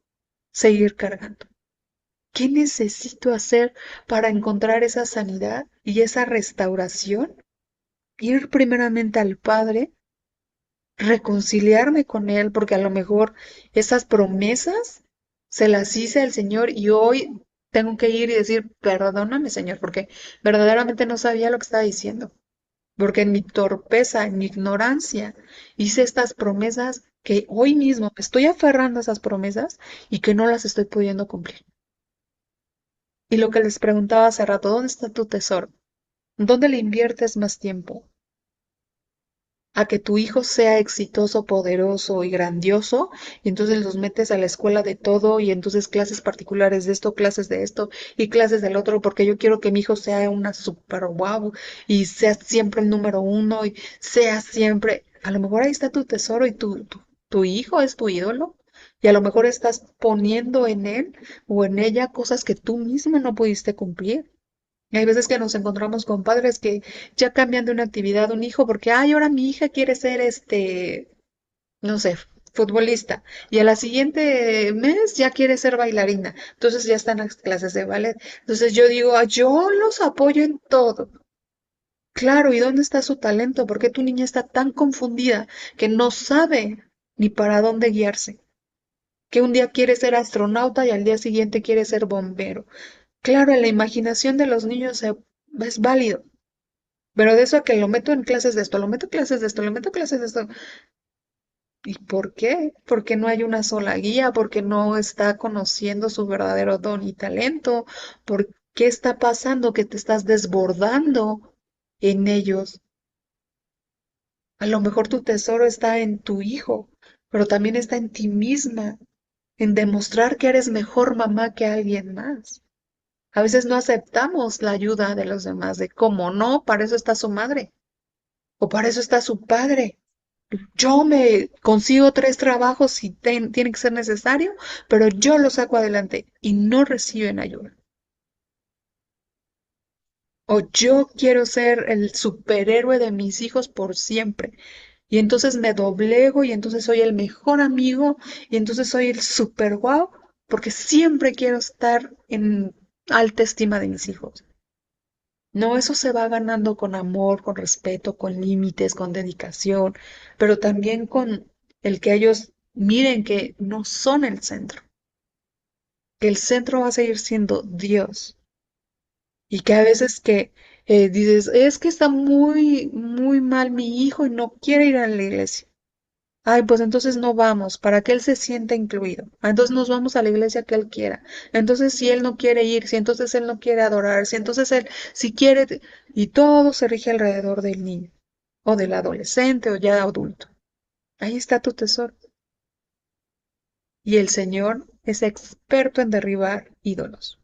seguir cargando. ¿Qué necesito hacer para encontrar esa sanidad y esa restauración? Ir primeramente al Padre, reconciliarme con Él, porque a lo mejor esas promesas se las hice al Señor y hoy tengo que ir y decir, perdóname, Señor, porque verdaderamente no sabía lo que estaba diciendo, porque en mi torpeza, en mi ignorancia, hice estas promesas que hoy mismo me estoy aferrando a esas promesas y que no las estoy pudiendo cumplir. Y lo que les preguntaba hace rato, ¿dónde está tu tesoro? ¿Dónde le inviertes más tiempo? ¿A que tu hijo sea exitoso, poderoso y grandioso? Y entonces los metes a la escuela de todo y entonces clases particulares de esto y clases del otro, porque yo quiero que mi hijo sea una super guau y sea siempre el número uno y sea siempre. A lo mejor ahí está tu tesoro y tu hijo es tu ídolo. Y a lo mejor estás poniendo en él o en ella cosas que tú mismo no pudiste cumplir. Y hay veces que nos encontramos con padres que ya cambian de una actividad un hijo porque, ay, ahora mi hija quiere ser no sé, futbolista. Y a la siguiente mes ya quiere ser bailarina. Entonces ya están las clases de ballet. Entonces yo digo, "Ah, yo los apoyo en todo. Claro, ¿y dónde está su talento? ¿Por qué tu niña está tan confundida que no sabe ni para dónde guiarse? Que un día quiere ser astronauta y al día siguiente quiere ser bombero. Claro, en la imaginación de los niños es válido. Pero de eso a que lo meto en clases de esto, lo meto en clases de esto, lo meto en clases de esto. ¿Y por qué? Porque no hay una sola guía, porque no está conociendo su verdadero don y talento. ¿Por qué está pasando que te estás desbordando en ellos? A lo mejor tu tesoro está en tu hijo, pero también está en ti misma, en demostrar que eres mejor mamá que alguien más. A veces no aceptamos la ayuda de los demás, de cómo no, para eso está su madre o para eso está su padre. Yo me consigo 3 trabajos si tiene que ser necesario, pero yo lo saco adelante y no reciben ayuda. O yo quiero ser el superhéroe de mis hijos por siempre. Y entonces me doblego y entonces soy el mejor amigo y entonces soy el super guau porque siempre quiero estar en alta estima de mis hijos. No, eso se va ganando con amor, con respeto, con límites, con dedicación, pero también con el que ellos miren que no son el centro, que el centro va a seguir siendo Dios. Y que a veces que dices, es que está muy, muy mal mi hijo y no quiere ir a la iglesia. Ay, pues entonces no vamos, para que él se sienta incluido. Ah, entonces nos vamos a la iglesia que él quiera. Entonces si él no quiere ir, si entonces él no quiere adorar, si entonces él, si quiere, y todo se rige alrededor del niño, o del adolescente, o ya adulto. Ahí está tu tesoro. Y el Señor es experto en derribar ídolos.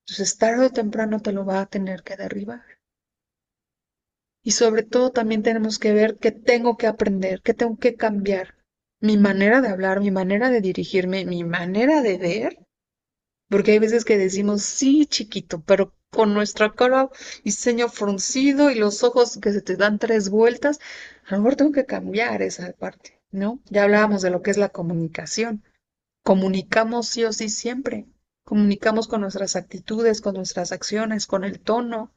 Entonces tarde o temprano te lo va a tener que derribar. Y sobre todo también tenemos que ver que tengo que aprender, que tengo que cambiar mi manera de hablar, mi manera de dirigirme, mi manera de ver, porque hay veces que decimos sí, chiquito, pero con nuestra cara y ceño fruncido y los ojos que se te dan 3 vueltas, a lo mejor tengo que cambiar esa parte, ¿no? Ya hablábamos de lo que es la comunicación. Comunicamos sí o sí siempre. Comunicamos con nuestras actitudes, con nuestras acciones, con el tono.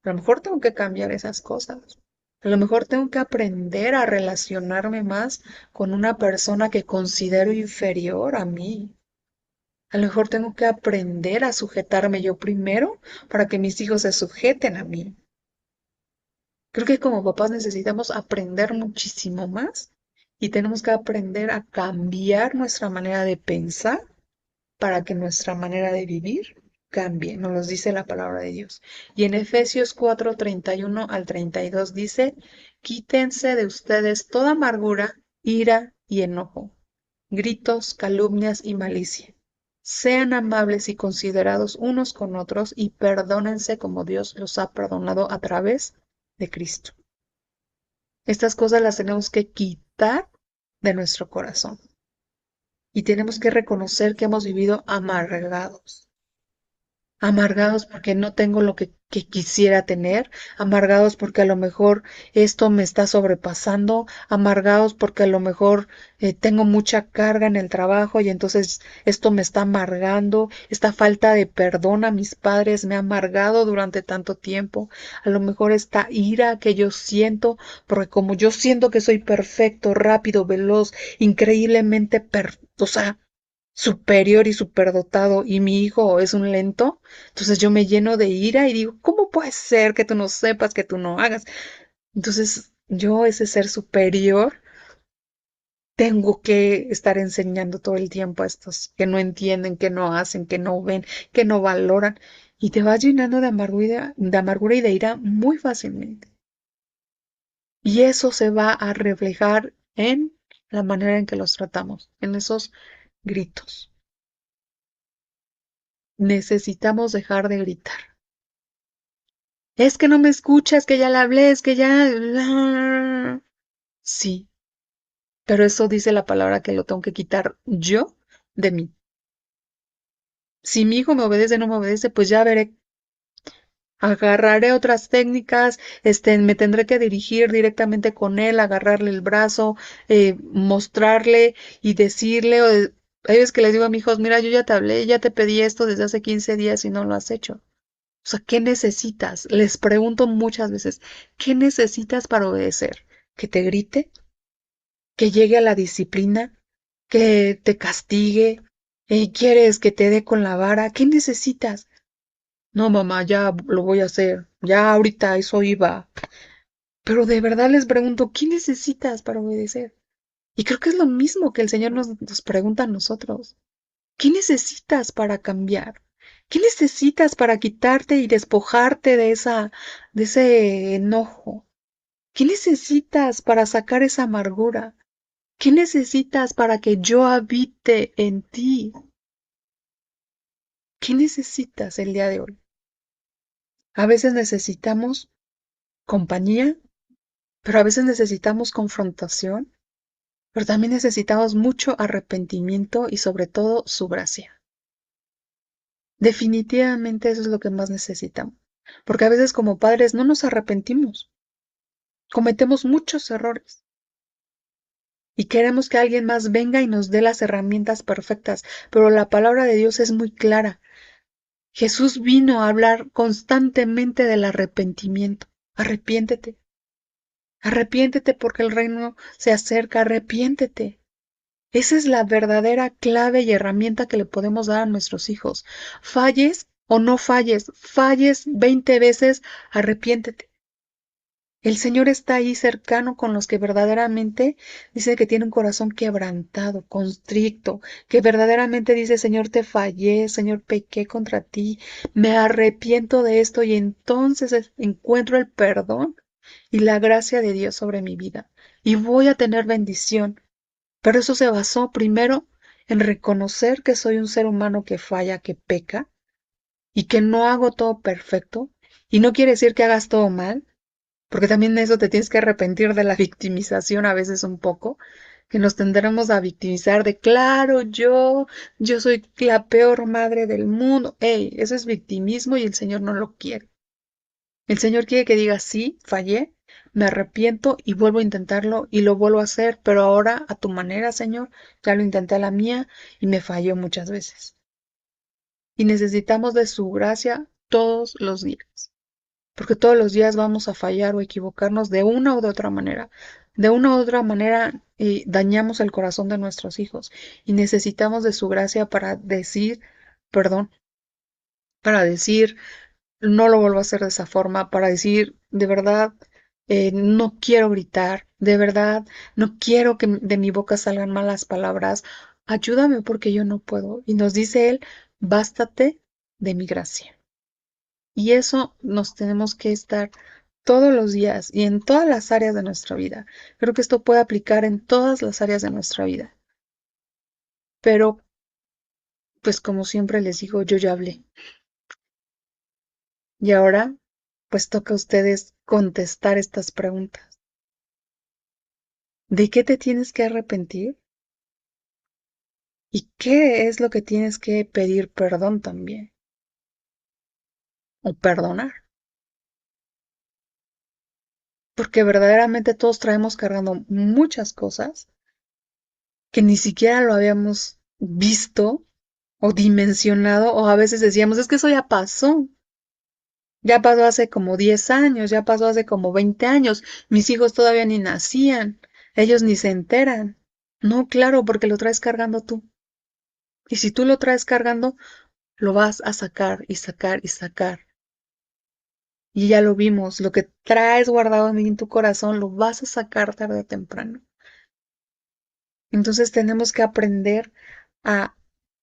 A lo mejor tengo que cambiar esas cosas. A lo mejor tengo que aprender a relacionarme más con una persona que considero inferior a mí. A lo mejor tengo que aprender a sujetarme yo primero para que mis hijos se sujeten a mí. Creo que como papás necesitamos aprender muchísimo más y tenemos que aprender a cambiar nuestra manera de pensar para que nuestra manera de vivir cambie, nos lo dice la palabra de Dios. Y en Efesios 4:31 al 32 dice, quítense de ustedes toda amargura, ira y enojo, gritos, calumnias y malicia. Sean amables y considerados unos con otros y perdónense como Dios los ha perdonado a través de Cristo. Estas cosas las tenemos que quitar de nuestro corazón y tenemos que reconocer que hemos vivido amargados. Amargados porque no tengo lo que quisiera tener, amargados porque a lo mejor esto me está sobrepasando, amargados porque a lo mejor tengo mucha carga en el trabajo y entonces esto me está amargando, esta falta de perdón a mis padres me ha amargado durante tanto tiempo, a lo mejor esta ira que yo siento, porque como yo siento que soy perfecto, rápido, veloz, increíblemente, o sea, superior y superdotado y mi hijo es un lento, entonces yo me lleno de ira y digo, ¿cómo puede ser que tú no sepas, que tú no hagas? Entonces yo, ese ser superior, tengo que estar enseñando todo el tiempo a estos que no entienden, que no hacen, que no ven, que no valoran y te vas llenando de amargura y de ira muy fácilmente. Y eso se va a reflejar en la manera en que los tratamos, en esos gritos. Necesitamos dejar de gritar. Es que no me escuchas, que ya le hablé, es que ya... Sí, pero eso dice la palabra que lo tengo que quitar yo de mí. Si mi hijo me obedece o no me obedece, pues ya veré. Agarraré otras técnicas, me tendré que dirigir directamente con él, agarrarle el brazo, mostrarle y decirle, hay veces que les digo a mis hijos, mira, yo ya te hablé, ya te pedí esto desde hace 15 días y no lo has hecho. O sea, ¿qué necesitas? Les pregunto muchas veces, ¿qué necesitas para obedecer? ¿Que te grite? ¿Que llegue a la disciplina? ¿Que te castigue? ¿Quieres que te dé con la vara? ¿Qué necesitas? No, mamá, ya lo voy a hacer. Ya ahorita eso iba. Pero de verdad les pregunto, ¿qué necesitas para obedecer? Y creo que es lo mismo que el Señor nos pregunta a nosotros. ¿Qué necesitas para cambiar? ¿Qué necesitas para quitarte y despojarte de ese enojo? ¿Qué necesitas para sacar esa amargura? ¿Qué necesitas para que yo habite en ti? ¿Qué necesitas el día de hoy? A veces necesitamos compañía, pero a veces necesitamos confrontación, pero también necesitamos mucho arrepentimiento y sobre todo su gracia. Definitivamente eso es lo que más necesitamos, porque a veces como padres no nos arrepentimos, cometemos muchos errores y queremos que alguien más venga y nos dé las herramientas perfectas, pero la palabra de Dios es muy clara. Jesús vino a hablar constantemente del arrepentimiento. Arrepiéntete, arrepiéntete porque el reino se acerca, arrepiéntete. Esa es la verdadera clave y herramienta que le podemos dar a nuestros hijos. Falles o no falles, falles 20 veces, arrepiéntete. El Señor está ahí cercano con los que verdaderamente dice que tiene un corazón quebrantado, constricto, que verdaderamente dice, Señor, te fallé, Señor, pequé contra ti, me arrepiento de esto y entonces encuentro el perdón y la gracia de Dios sobre mi vida y voy a tener bendición. Pero eso se basó primero en reconocer que soy un ser humano que falla, que peca y que no hago todo perfecto. Y no quiere decir que hagas todo mal, porque también eso te tienes que arrepentir de la victimización a veces un poco, que nos tendremos a victimizar de, claro, yo soy la peor madre del mundo. Ey, eso es victimismo y el Señor no lo quiere. El Señor quiere que digas, sí, fallé, me arrepiento y vuelvo a intentarlo y lo vuelvo a hacer, pero ahora a tu manera, Señor, ya lo intenté a la mía y me falló muchas veces. Y necesitamos de su gracia todos los días, porque todos los días vamos a fallar o equivocarnos de una u de otra manera. De una u otra manera dañamos el corazón de nuestros hijos y necesitamos de su gracia para decir perdón, para decir no lo vuelvo a hacer de esa forma, para decir de verdad no quiero gritar, de verdad no quiero que de mi boca salgan malas palabras. Ayúdame porque yo no puedo. Y nos dice él, bástate de mi gracia. Y eso nos tenemos que estar todos los días y en todas las áreas de nuestra vida. Creo que esto puede aplicar en todas las áreas de nuestra vida. Pero, pues como siempre les digo, yo ya hablé. Y ahora, pues toca a ustedes contestar estas preguntas. ¿De qué te tienes que arrepentir? ¿Y qué es lo que tienes que pedir perdón también? O perdonar. Porque verdaderamente todos traemos cargando muchas cosas que ni siquiera lo habíamos visto o dimensionado, o a veces decíamos, es que eso ya pasó hace como 10 años, ya pasó hace como 20 años, mis hijos todavía ni nacían, ellos ni se enteran. No, claro, porque lo traes cargando tú. Y si tú lo traes cargando, lo vas a sacar y sacar y sacar. Y ya lo vimos, lo que traes guardado en tu corazón, lo vas a sacar tarde o temprano. Entonces tenemos que aprender a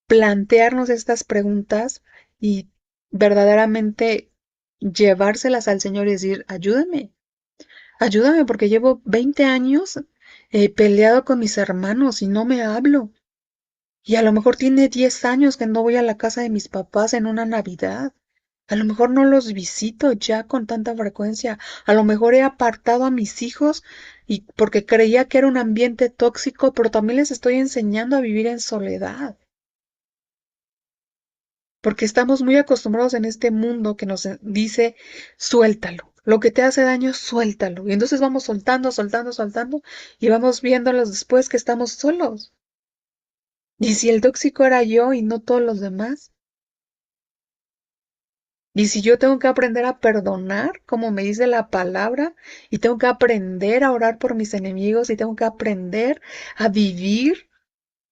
plantearnos estas preguntas y verdaderamente llevárselas al Señor y decir, ayúdame, ayúdame porque llevo 20 años peleado con mis hermanos y no me hablo. Y a lo mejor tiene 10 años que no voy a la casa de mis papás en una Navidad. A lo mejor no los visito ya con tanta frecuencia. A lo mejor he apartado a mis hijos y porque creía que era un ambiente tóxico, pero también les estoy enseñando a vivir en soledad. Porque estamos muy acostumbrados en este mundo que nos dice, suéltalo. Lo que te hace daño, suéltalo. Y entonces vamos soltando, soltando, soltando y vamos viéndolos después que estamos solos. ¿Y si el tóxico era yo y no todos los demás? Y si yo tengo que aprender a perdonar, como me dice la palabra, y tengo que aprender a orar por mis enemigos, y tengo que aprender a vivir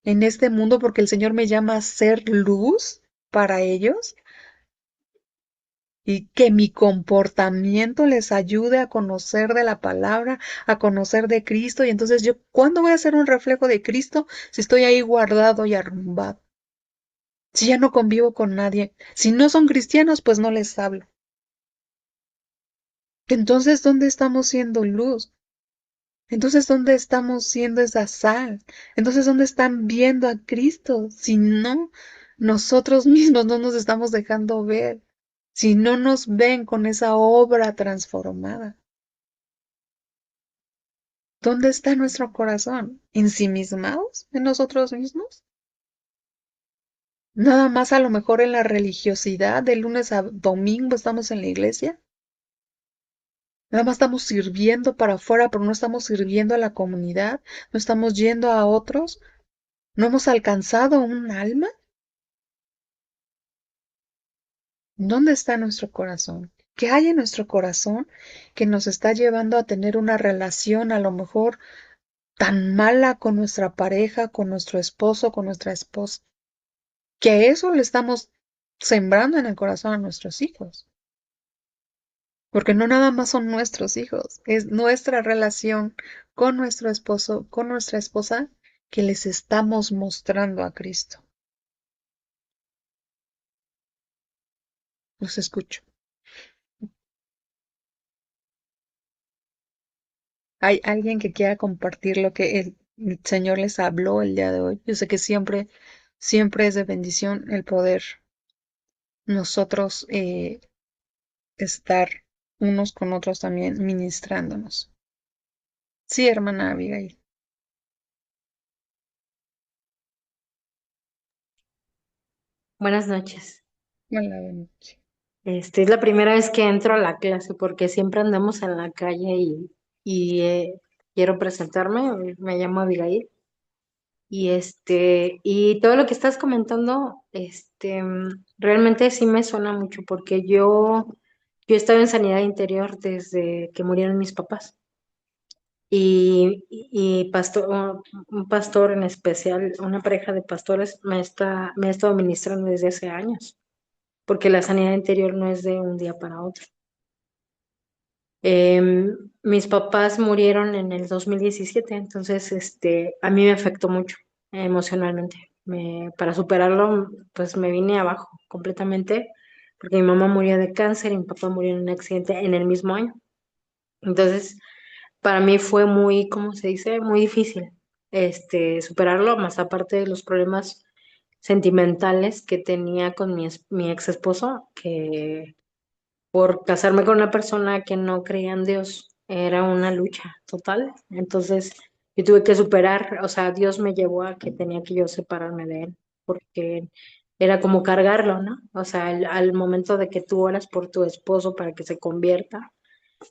en este mundo porque el Señor me llama a ser luz para ellos, y que mi comportamiento les ayude a conocer de la palabra, a conocer de Cristo, y entonces yo, ¿cuándo voy a ser un reflejo de Cristo si estoy ahí guardado y arrumbado? Si ya no convivo con nadie, si no son cristianos, pues no les hablo. Entonces, ¿dónde estamos siendo luz? Entonces, ¿dónde estamos siendo esa sal? Entonces, ¿dónde están viendo a Cristo? Si no, nosotros mismos no nos estamos dejando ver. Si no nos ven con esa obra transformada. ¿Dónde está nuestro corazón? ¿Ensimismados en nosotros mismos? Nada más a lo mejor en la religiosidad, de lunes a domingo estamos en la iglesia. Nada más estamos sirviendo para afuera, pero no estamos sirviendo a la comunidad, no estamos yendo a otros, no hemos alcanzado un alma. ¿Dónde está nuestro corazón? ¿Qué hay en nuestro corazón que nos está llevando a tener una relación a lo mejor tan mala con nuestra pareja, con nuestro esposo, con nuestra esposa? Que eso le estamos sembrando en el corazón a nuestros hijos. Porque no nada más son nuestros hijos, es nuestra relación con nuestro esposo, con nuestra esposa, que les estamos mostrando a Cristo. Los escucho. ¿Hay alguien que quiera compartir lo que el Señor les habló el día de hoy? Yo sé que siempre es de bendición el poder nosotros estar unos con otros también ministrándonos. Sí, hermana Abigail. Buenas noches. Hola, buenas noches. Es la primera vez que entro a la clase porque siempre andamos en la calle y quiero presentarme. Me llamo Abigail y todo lo que estás comentando, realmente sí me suena mucho porque yo estaba en sanidad interior desde que murieron mis papás y un pastor en especial, una pareja de pastores me ha estado ministrando desde hace años, porque la sanidad interior no es de un día para otro. Mis papás murieron en el 2017, entonces a mí me afectó mucho emocionalmente. Para superarlo, pues me vine abajo completamente, porque mi mamá murió de cáncer y mi papá murió en un accidente en el mismo año. Entonces, para mí fue muy, ¿cómo se dice? Muy difícil superarlo, más aparte de los problemas sentimentales que tenía con mi ex esposo, que por casarme con una persona que no creía en Dios era una lucha total. Entonces yo tuve que superar, o sea, Dios me llevó a que tenía que yo separarme de él, porque era como cargarlo, ¿no? O sea, al momento de que tú oras por tu esposo para que se convierta,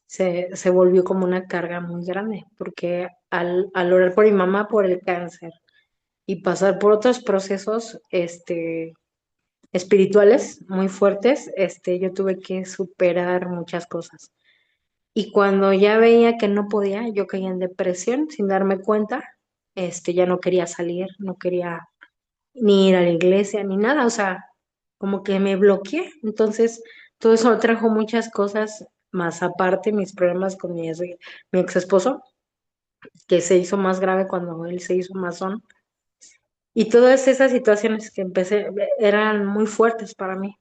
se volvió como una carga muy grande, porque al orar por mi mamá por el cáncer y pasar por otros procesos, espirituales muy fuertes, yo tuve que superar muchas cosas. Y cuando ya veía que no podía, yo caía en depresión sin darme cuenta, ya no quería salir, no quería ni ir a la iglesia, ni nada, o sea, como que me bloqueé. Entonces, todo eso me trajo muchas cosas, más aparte mis problemas con mi ex esposo, que se hizo más grave cuando él se hizo masón. Y todas esas situaciones que empecé eran muy fuertes para mí.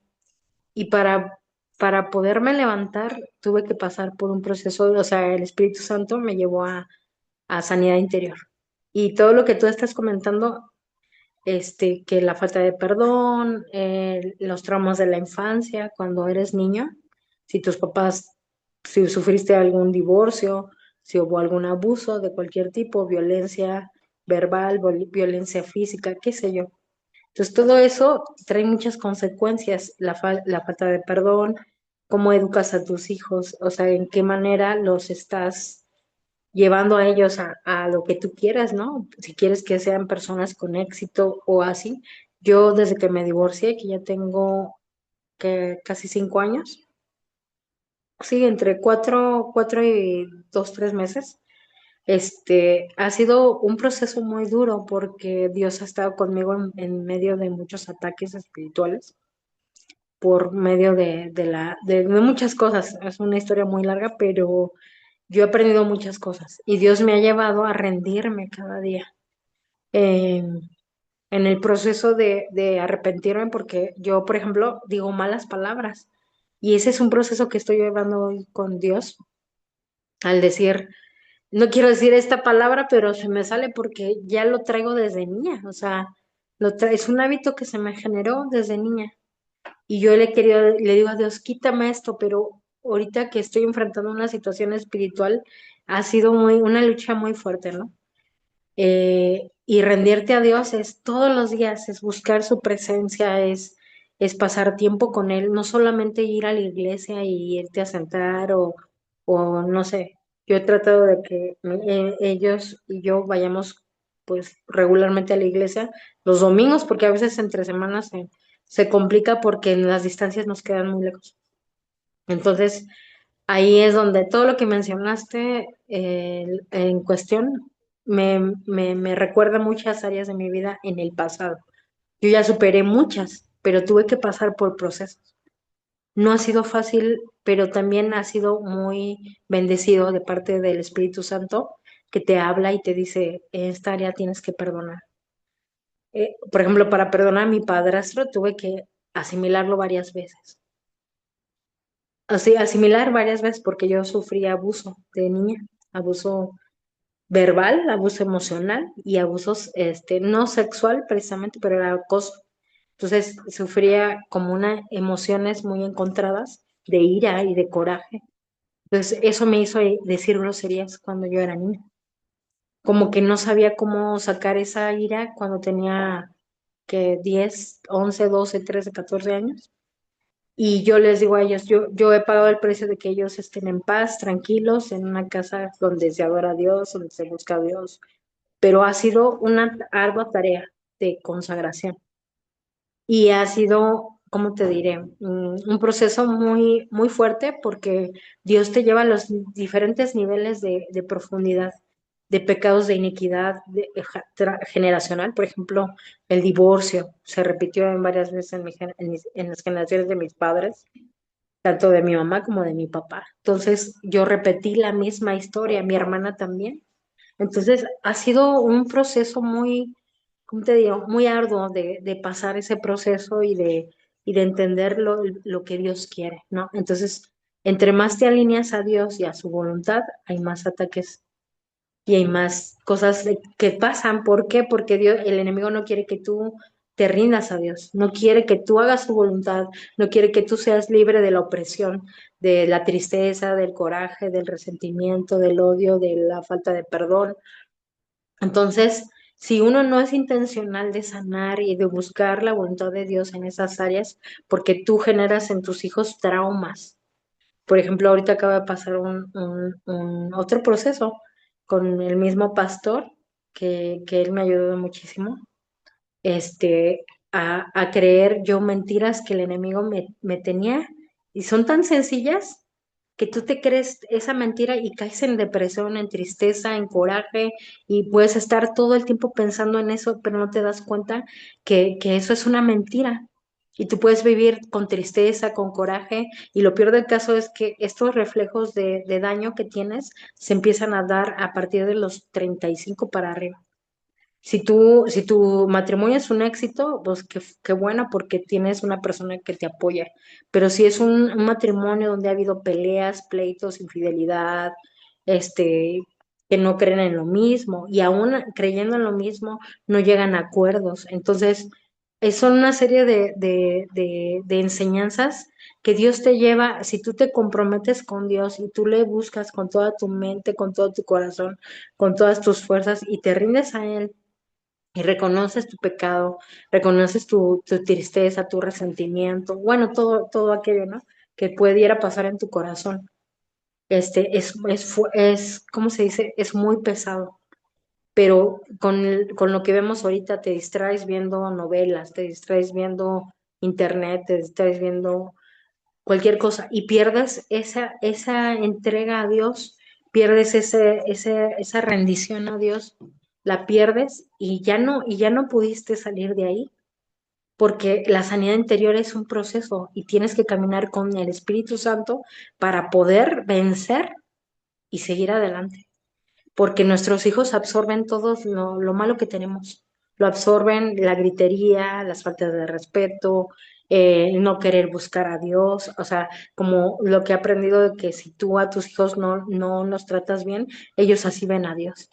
Y para poderme levantar tuve que pasar por un proceso, o sea, el Espíritu Santo me llevó a sanidad interior. Y todo lo que tú estás comentando, que la falta de perdón, los traumas de la infancia, cuando eres niño, si tus papás, si sufriste algún divorcio, si hubo algún abuso de cualquier tipo, violencia verbal, violencia física, qué sé yo. Entonces, todo eso trae muchas consecuencias, la falta de perdón, cómo educas a tus hijos, o sea, en qué manera los estás llevando a ellos a lo que tú quieras, ¿no? Si quieres que sean personas con éxito o así. Yo desde que me divorcié, que ya tengo que casi 5 años, sí, entre cuatro y 2, 3 meses, ha sido un proceso muy duro porque Dios ha estado conmigo en medio de muchos ataques espirituales por medio de muchas cosas. Es una historia muy larga, pero yo he aprendido muchas cosas y Dios me ha llevado a rendirme cada día. Eh, en el proceso de arrepentirme porque yo, por ejemplo, digo malas palabras y ese es un proceso que estoy llevando hoy con Dios al decir, no quiero decir esta palabra, pero se me sale porque ya lo traigo desde niña, o sea, es un hábito que se me generó desde niña. Y yo le digo a Dios, quítame esto, pero ahorita que estoy enfrentando una situación espiritual, ha sido una lucha muy fuerte, ¿no? Y rendirte a Dios es todos los días, es buscar su presencia, es pasar tiempo con Él, no solamente ir a la iglesia y irte a sentar o no sé. Yo he tratado de que ellos y yo vayamos pues regularmente a la iglesia los domingos, porque a veces entre semanas se complica porque en las distancias nos quedan muy lejos. Entonces, ahí es donde todo lo que mencionaste en cuestión me recuerda muchas áreas de mi vida en el pasado. Yo ya superé muchas, pero tuve que pasar por procesos. No ha sido fácil, pero también ha sido muy bendecido de parte del Espíritu Santo que te habla y te dice, en esta área tienes que perdonar. Por ejemplo, para perdonar a mi padrastro tuve que asimilarlo varias veces. Así, asimilar varias veces porque yo sufrí abuso de niña, abuso verbal, abuso emocional y abusos, no sexual precisamente, pero era acoso. Entonces sufría como una emociones muy encontradas de ira y de coraje. Entonces eso me hizo decir groserías cuando yo era niña. Como que no sabía cómo sacar esa ira cuando tenía que 10 11 12 13 14 años. Y yo les digo a ellos, yo he pagado el precio de que ellos estén en paz, tranquilos, en una casa donde se adora a Dios, donde se busca a Dios, pero ha sido una ardua tarea de consagración y ha sido, ¿cómo te diré? Un proceso muy, muy fuerte porque Dios te lleva a los diferentes niveles de profundidad, de pecados de iniquidad generacional, por ejemplo, el divorcio se repitió en varias veces en las generaciones de mis padres, tanto de mi mamá como de mi papá. Entonces yo repetí la misma historia, mi hermana también. Entonces ha sido un proceso muy, ¿cómo te digo? Muy arduo de pasar ese proceso y de entender lo que Dios quiere, ¿no? Entonces, entre más te alineas a Dios y a su voluntad, hay más ataques y hay más cosas que pasan. ¿Por qué? Porque Dios, el enemigo no quiere que tú te rindas a Dios, no quiere que tú hagas su voluntad, no quiere que tú seas libre de la opresión, de la tristeza, del coraje, del resentimiento, del odio, de la falta de perdón. Entonces, si uno no es intencional de sanar y de buscar la voluntad de Dios en esas áreas, porque tú generas en tus hijos traumas. Por ejemplo, ahorita acaba de pasar un otro proceso con el mismo pastor que él me ayudó muchísimo, a creer yo mentiras que el enemigo me tenía y son tan sencillas que tú te crees esa mentira y caes en depresión, en tristeza, en coraje y puedes estar todo el tiempo pensando en eso, pero no te das cuenta que eso es una mentira. Y tú puedes vivir con tristeza, con coraje, y lo peor del caso es que estos reflejos de daño que tienes se empiezan a dar a partir de los 35 para arriba. Si tu matrimonio es un éxito, pues qué bueno porque tienes una persona que te apoya. Pero si es un matrimonio donde ha habido peleas, pleitos, infidelidad, este, que no creen en lo mismo y aún creyendo en lo mismo no llegan a acuerdos. Entonces, son una serie de enseñanzas que Dios te lleva, si tú te comprometes con Dios y tú le buscas con toda tu mente, con todo tu corazón, con todas tus fuerzas y te rindes a Él y reconoces tu pecado, reconoces tu tristeza, tu resentimiento, bueno, todo aquello, ¿no? Que pudiera pasar en tu corazón. ¿Cómo se dice? Es muy pesado, pero con lo que vemos ahorita te distraes viendo novelas, te distraes viendo internet, te distraes viendo cualquier cosa y pierdes esa entrega a Dios, pierdes esa rendición a Dios, la pierdes y ya no pudiste salir de ahí, porque la sanidad interior es un proceso y tienes que caminar con el Espíritu Santo para poder vencer y seguir adelante porque nuestros hijos absorben todo lo malo que tenemos. Lo absorben la gritería, las faltas de respeto, no querer buscar a Dios, o sea, como lo que he aprendido de que si tú a tus hijos no los tratas bien, ellos así ven a Dios.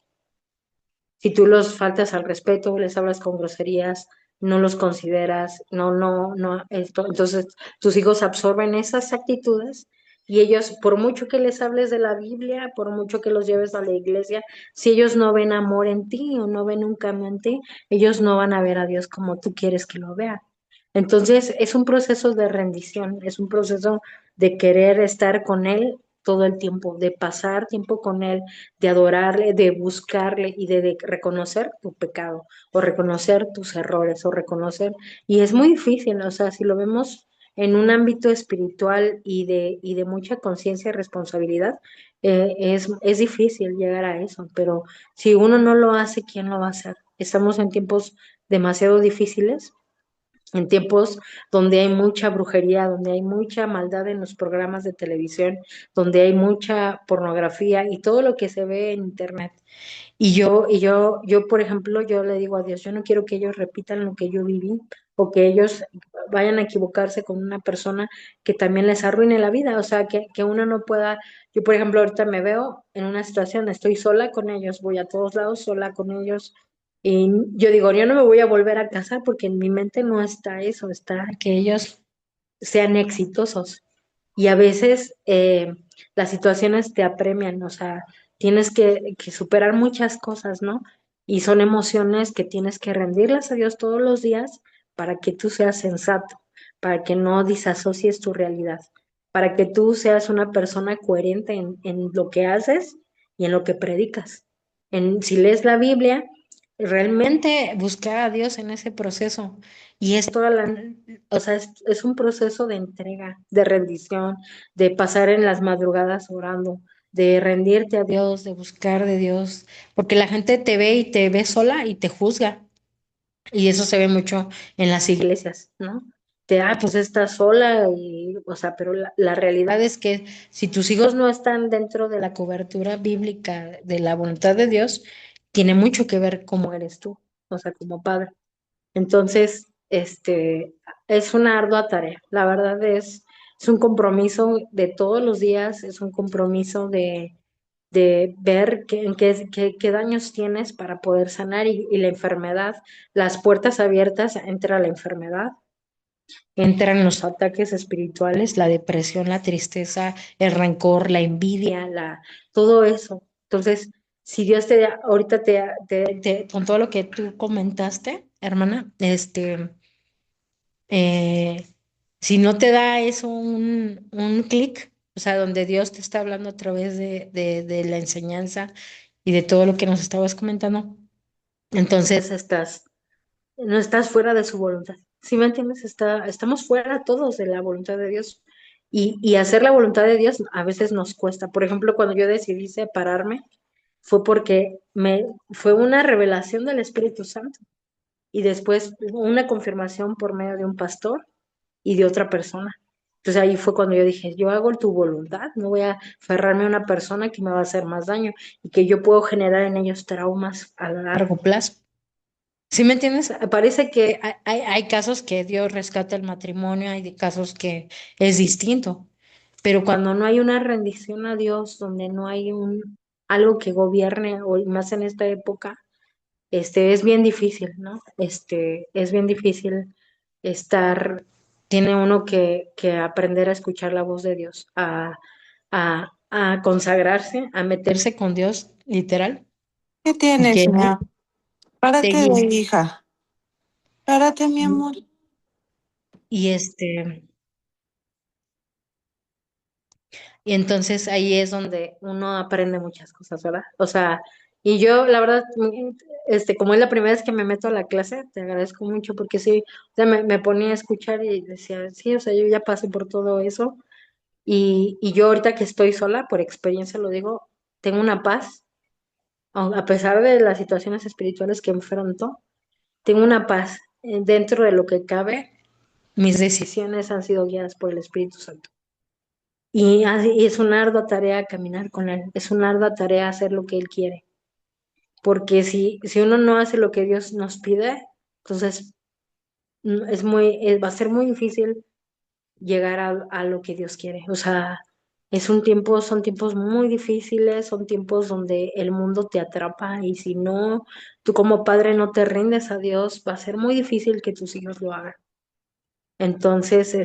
Si tú los faltas al respeto, les hablas con groserías, no los consideras, no, entonces tus hijos absorben esas actitudes Y ellos, por mucho que les hables de la Biblia, por mucho que los lleves a la iglesia, si ellos no ven amor en ti o no ven un cambio en ti, ellos no van a ver a Dios como tú quieres que lo vean. Entonces, es un proceso de rendición, es un proceso de querer estar con Él todo el tiempo, de pasar tiempo con Él, de adorarle, de buscarle y de reconocer tu pecado o reconocer tus errores o reconocer, y es muy difícil, o sea, si lo vemos en un ámbito espiritual y de mucha conciencia y responsabilidad, es difícil llegar a eso, pero si uno no lo hace, ¿quién lo va a hacer? Estamos en tiempos demasiado difíciles, en tiempos donde hay mucha brujería, donde hay mucha maldad en los programas de televisión, donde hay mucha pornografía y todo lo que se ve en internet. Por ejemplo, yo le digo a Dios, yo no quiero que ellos repitan lo que yo viví o que ellos vayan a equivocarse con una persona que también les arruine la vida. O sea, que uno no pueda, yo por ejemplo, ahorita me veo en una situación, estoy sola con ellos, voy a todos lados sola con ellos. Y yo digo, yo no me voy a volver a casar porque en mi mente no está eso, está que ellos sean exitosos. Y a veces las situaciones te apremian, o sea, tienes que superar muchas cosas, ¿no? Y son emociones que tienes que rendirlas a Dios todos los días para que tú seas sensato, para que no disasocies tu realidad, para que tú seas una persona coherente en lo que haces y en lo que predicas. Si lees la Biblia, realmente buscar a Dios en ese proceso. Y es toda la, o sea, es un proceso de entrega, de rendición, de pasar en las madrugadas orando, de rendirte a Dios, de buscar de Dios, porque la gente te ve y te ve sola y te juzga. Y eso se ve mucho en las iglesias, ¿no? Pues estás sola y, o sea, pero la realidad es que si tus hijos no están dentro de la cobertura bíblica de la voluntad de Dios, tiene mucho que ver cómo eres tú, o sea, como padre. Entonces, es una ardua tarea. La verdad es un compromiso de todos los días, es un compromiso de ver qué daños tienes para poder sanar y la enfermedad, las puertas abiertas, entra la enfermedad, entran los ataques espirituales, la depresión, la tristeza, el rencor, la envidia, todo eso. Entonces, si Dios te da, ahorita con todo lo que tú comentaste, hermana, eh, si no te da eso un clic, o sea, donde Dios te está hablando a través de la enseñanza y de todo lo que nos estabas comentando, entonces no estás fuera de su voluntad. ¿Sí me entiendes? Estamos fuera todos de la voluntad de Dios. Y hacer la voluntad de Dios a veces nos cuesta. Por ejemplo, cuando yo decidí separarme, fue porque fue una revelación del Espíritu Santo y después una confirmación por medio de un pastor y de otra persona. Entonces ahí fue cuando yo dije, yo hago tu voluntad, no voy a aferrarme a una persona que me va a hacer más daño y que yo puedo generar en ellos traumas a largo plazo. ¿Sí me entiendes? Parece que hay casos que Dios rescata el matrimonio, hay casos que es distinto, pero cuando no hay una rendición a Dios, donde no hay algo que gobierne, o más en esta época, es bien difícil, ¿no? Es bien difícil tiene uno que aprender a escuchar la voz de Dios, a consagrarse, a meterse con Dios, literal, ¿Qué y tienes, que mía? Párate de seguir. ahí, hija. Párate, mi amor. Y y entonces ahí es donde uno aprende muchas cosas, ¿verdad? O sea, y yo, la verdad, como es la primera vez que me meto a la clase, te agradezco mucho porque sí, o sea, me ponía a escuchar y decía, sí, o sea, yo ya pasé por todo eso y yo ahorita que estoy sola, por experiencia lo digo, tengo una paz, a pesar de las situaciones espirituales que enfrento, tengo una paz dentro de lo que cabe. Mis decisiones han sido guiadas por el Espíritu Santo. Y es una ardua tarea caminar con Él, es una ardua tarea hacer lo que Él quiere, porque si uno no hace lo que Dios nos pide, entonces va a ser muy difícil llegar a lo que Dios quiere. O sea, son tiempos muy difíciles, son tiempos donde el mundo te atrapa y si no, tú como padre no te rindes a Dios, va a ser muy difícil que tus hijos lo hagan. Entonces,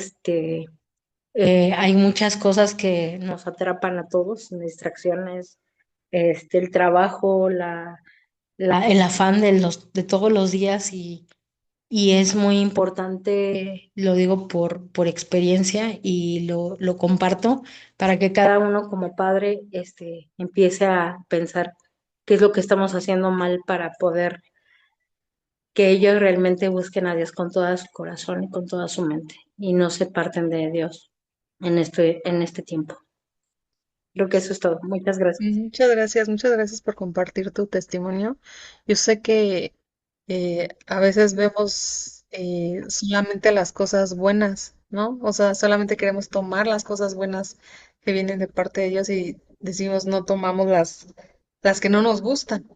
Hay muchas cosas que nos atrapan a todos, distracciones, el trabajo, el afán de todos los días y es muy importante, lo digo por experiencia y lo comparto, para que cada uno como padre empiece a pensar qué es lo que estamos haciendo mal para poder que ellos realmente busquen a Dios con todo su corazón y con toda su mente y no se parten de Dios en este tiempo. Creo que eso es todo. Muchas gracias. Muchas gracias por compartir tu testimonio. Yo sé que a veces vemos solamente las cosas buenas, ¿no? O sea, solamente queremos tomar las cosas buenas que vienen de parte de Dios y decimos no tomamos las que no nos gustan.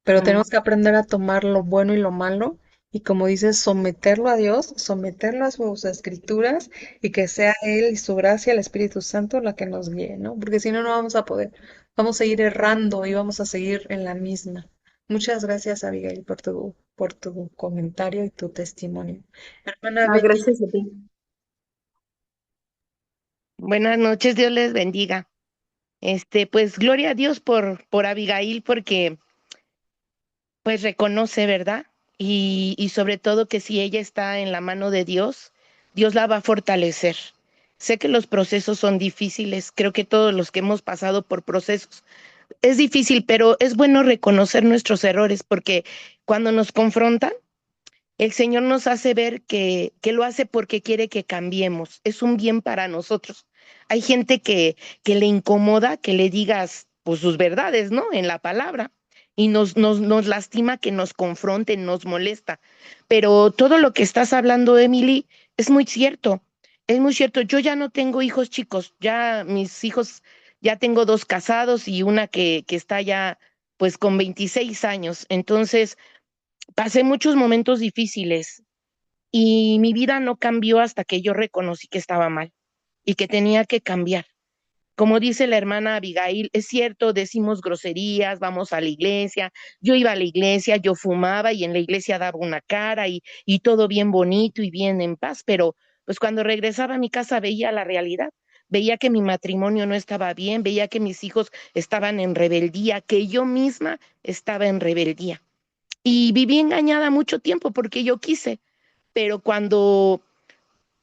Pero Mm. tenemos que aprender a tomar lo bueno y lo malo y como dices, someterlo a Dios, someterlo a sus escrituras y que sea Él y su gracia, el Espíritu Santo, la que nos guíe, ¿no? Porque si no, no vamos a poder. Vamos a ir errando y vamos a seguir en la misma. Muchas gracias, Abigail, por tu comentario y tu testimonio. Hermana Ah, Betty, gracias a ti. Buenas noches, Dios les bendiga. Pues gloria a Dios por Abigail, porque pues reconoce, ¿verdad? Y sobre todo que si ella está en la mano de Dios, Dios la va a fortalecer. Sé que los procesos son difíciles, creo que todos los que hemos pasado por procesos es difícil, pero es bueno reconocer nuestros errores porque cuando nos confrontan, el Señor nos hace ver que lo hace porque quiere que cambiemos. Es un bien para nosotros. Hay gente que le incomoda que le digas pues sus verdades, ¿no? En la palabra. Y nos lastima que nos confronten, nos molesta. Pero todo lo que estás hablando, Emily, es muy cierto. Es muy cierto. Yo ya no tengo hijos chicos. Ya mis hijos, ya tengo dos casados y una que está ya pues con 26 años. Entonces, pasé muchos momentos difíciles y mi vida no cambió hasta que yo reconocí que estaba mal y que tenía que cambiar. Como dice la hermana Abigail, es cierto, decimos groserías, vamos a la iglesia, yo iba a la iglesia, yo fumaba y en la iglesia daba una cara y todo bien bonito y bien en paz, pero pues cuando regresaba a mi casa veía la realidad, veía que mi matrimonio no estaba bien, veía que mis hijos estaban en rebeldía, que yo misma estaba en rebeldía. Y viví engañada mucho tiempo porque yo quise, pero cuando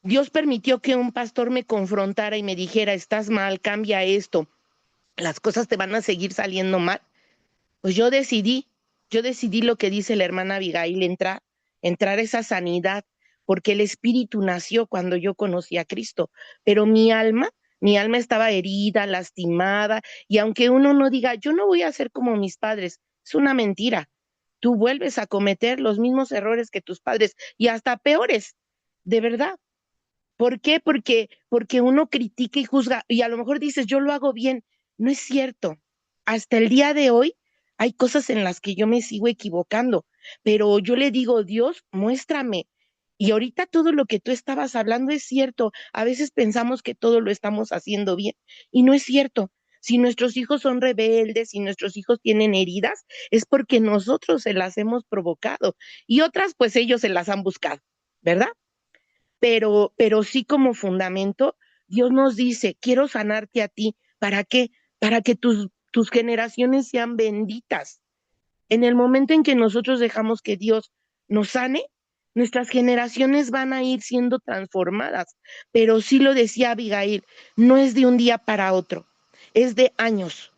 Dios permitió que un pastor me confrontara y me dijera, estás mal, cambia esto, las cosas te van a seguir saliendo mal, pues yo decidí lo que dice la hermana Abigail, entrar a esa sanidad, porque el espíritu nació cuando yo conocí a Cristo, pero mi alma estaba herida, lastimada, y aunque uno no diga, yo no voy a ser como mis padres, es una mentira. Tú vuelves a cometer los mismos errores que tus padres y hasta peores, de verdad. ¿Por qué? Porque uno critica y juzga y a lo mejor dices, yo lo hago bien. No es cierto. Hasta el día de hoy hay cosas en las que yo me sigo equivocando, pero yo le digo, Dios, muéstrame. Y ahorita todo lo que tú estabas hablando es cierto. A veces pensamos que todo lo estamos haciendo bien y no es cierto. Si nuestros hijos son rebeldes, si nuestros hijos tienen heridas, es porque nosotros se las hemos provocado y otras pues ellos se las han buscado, ¿verdad? Pero sí como fundamento, Dios nos dice, quiero sanarte a ti. ¿Para qué? Para que tus generaciones sean benditas. En el momento en que nosotros dejamos que Dios nos sane, nuestras generaciones van a ir siendo transformadas. Pero sí lo decía Abigail, no es de un día para otro, es de años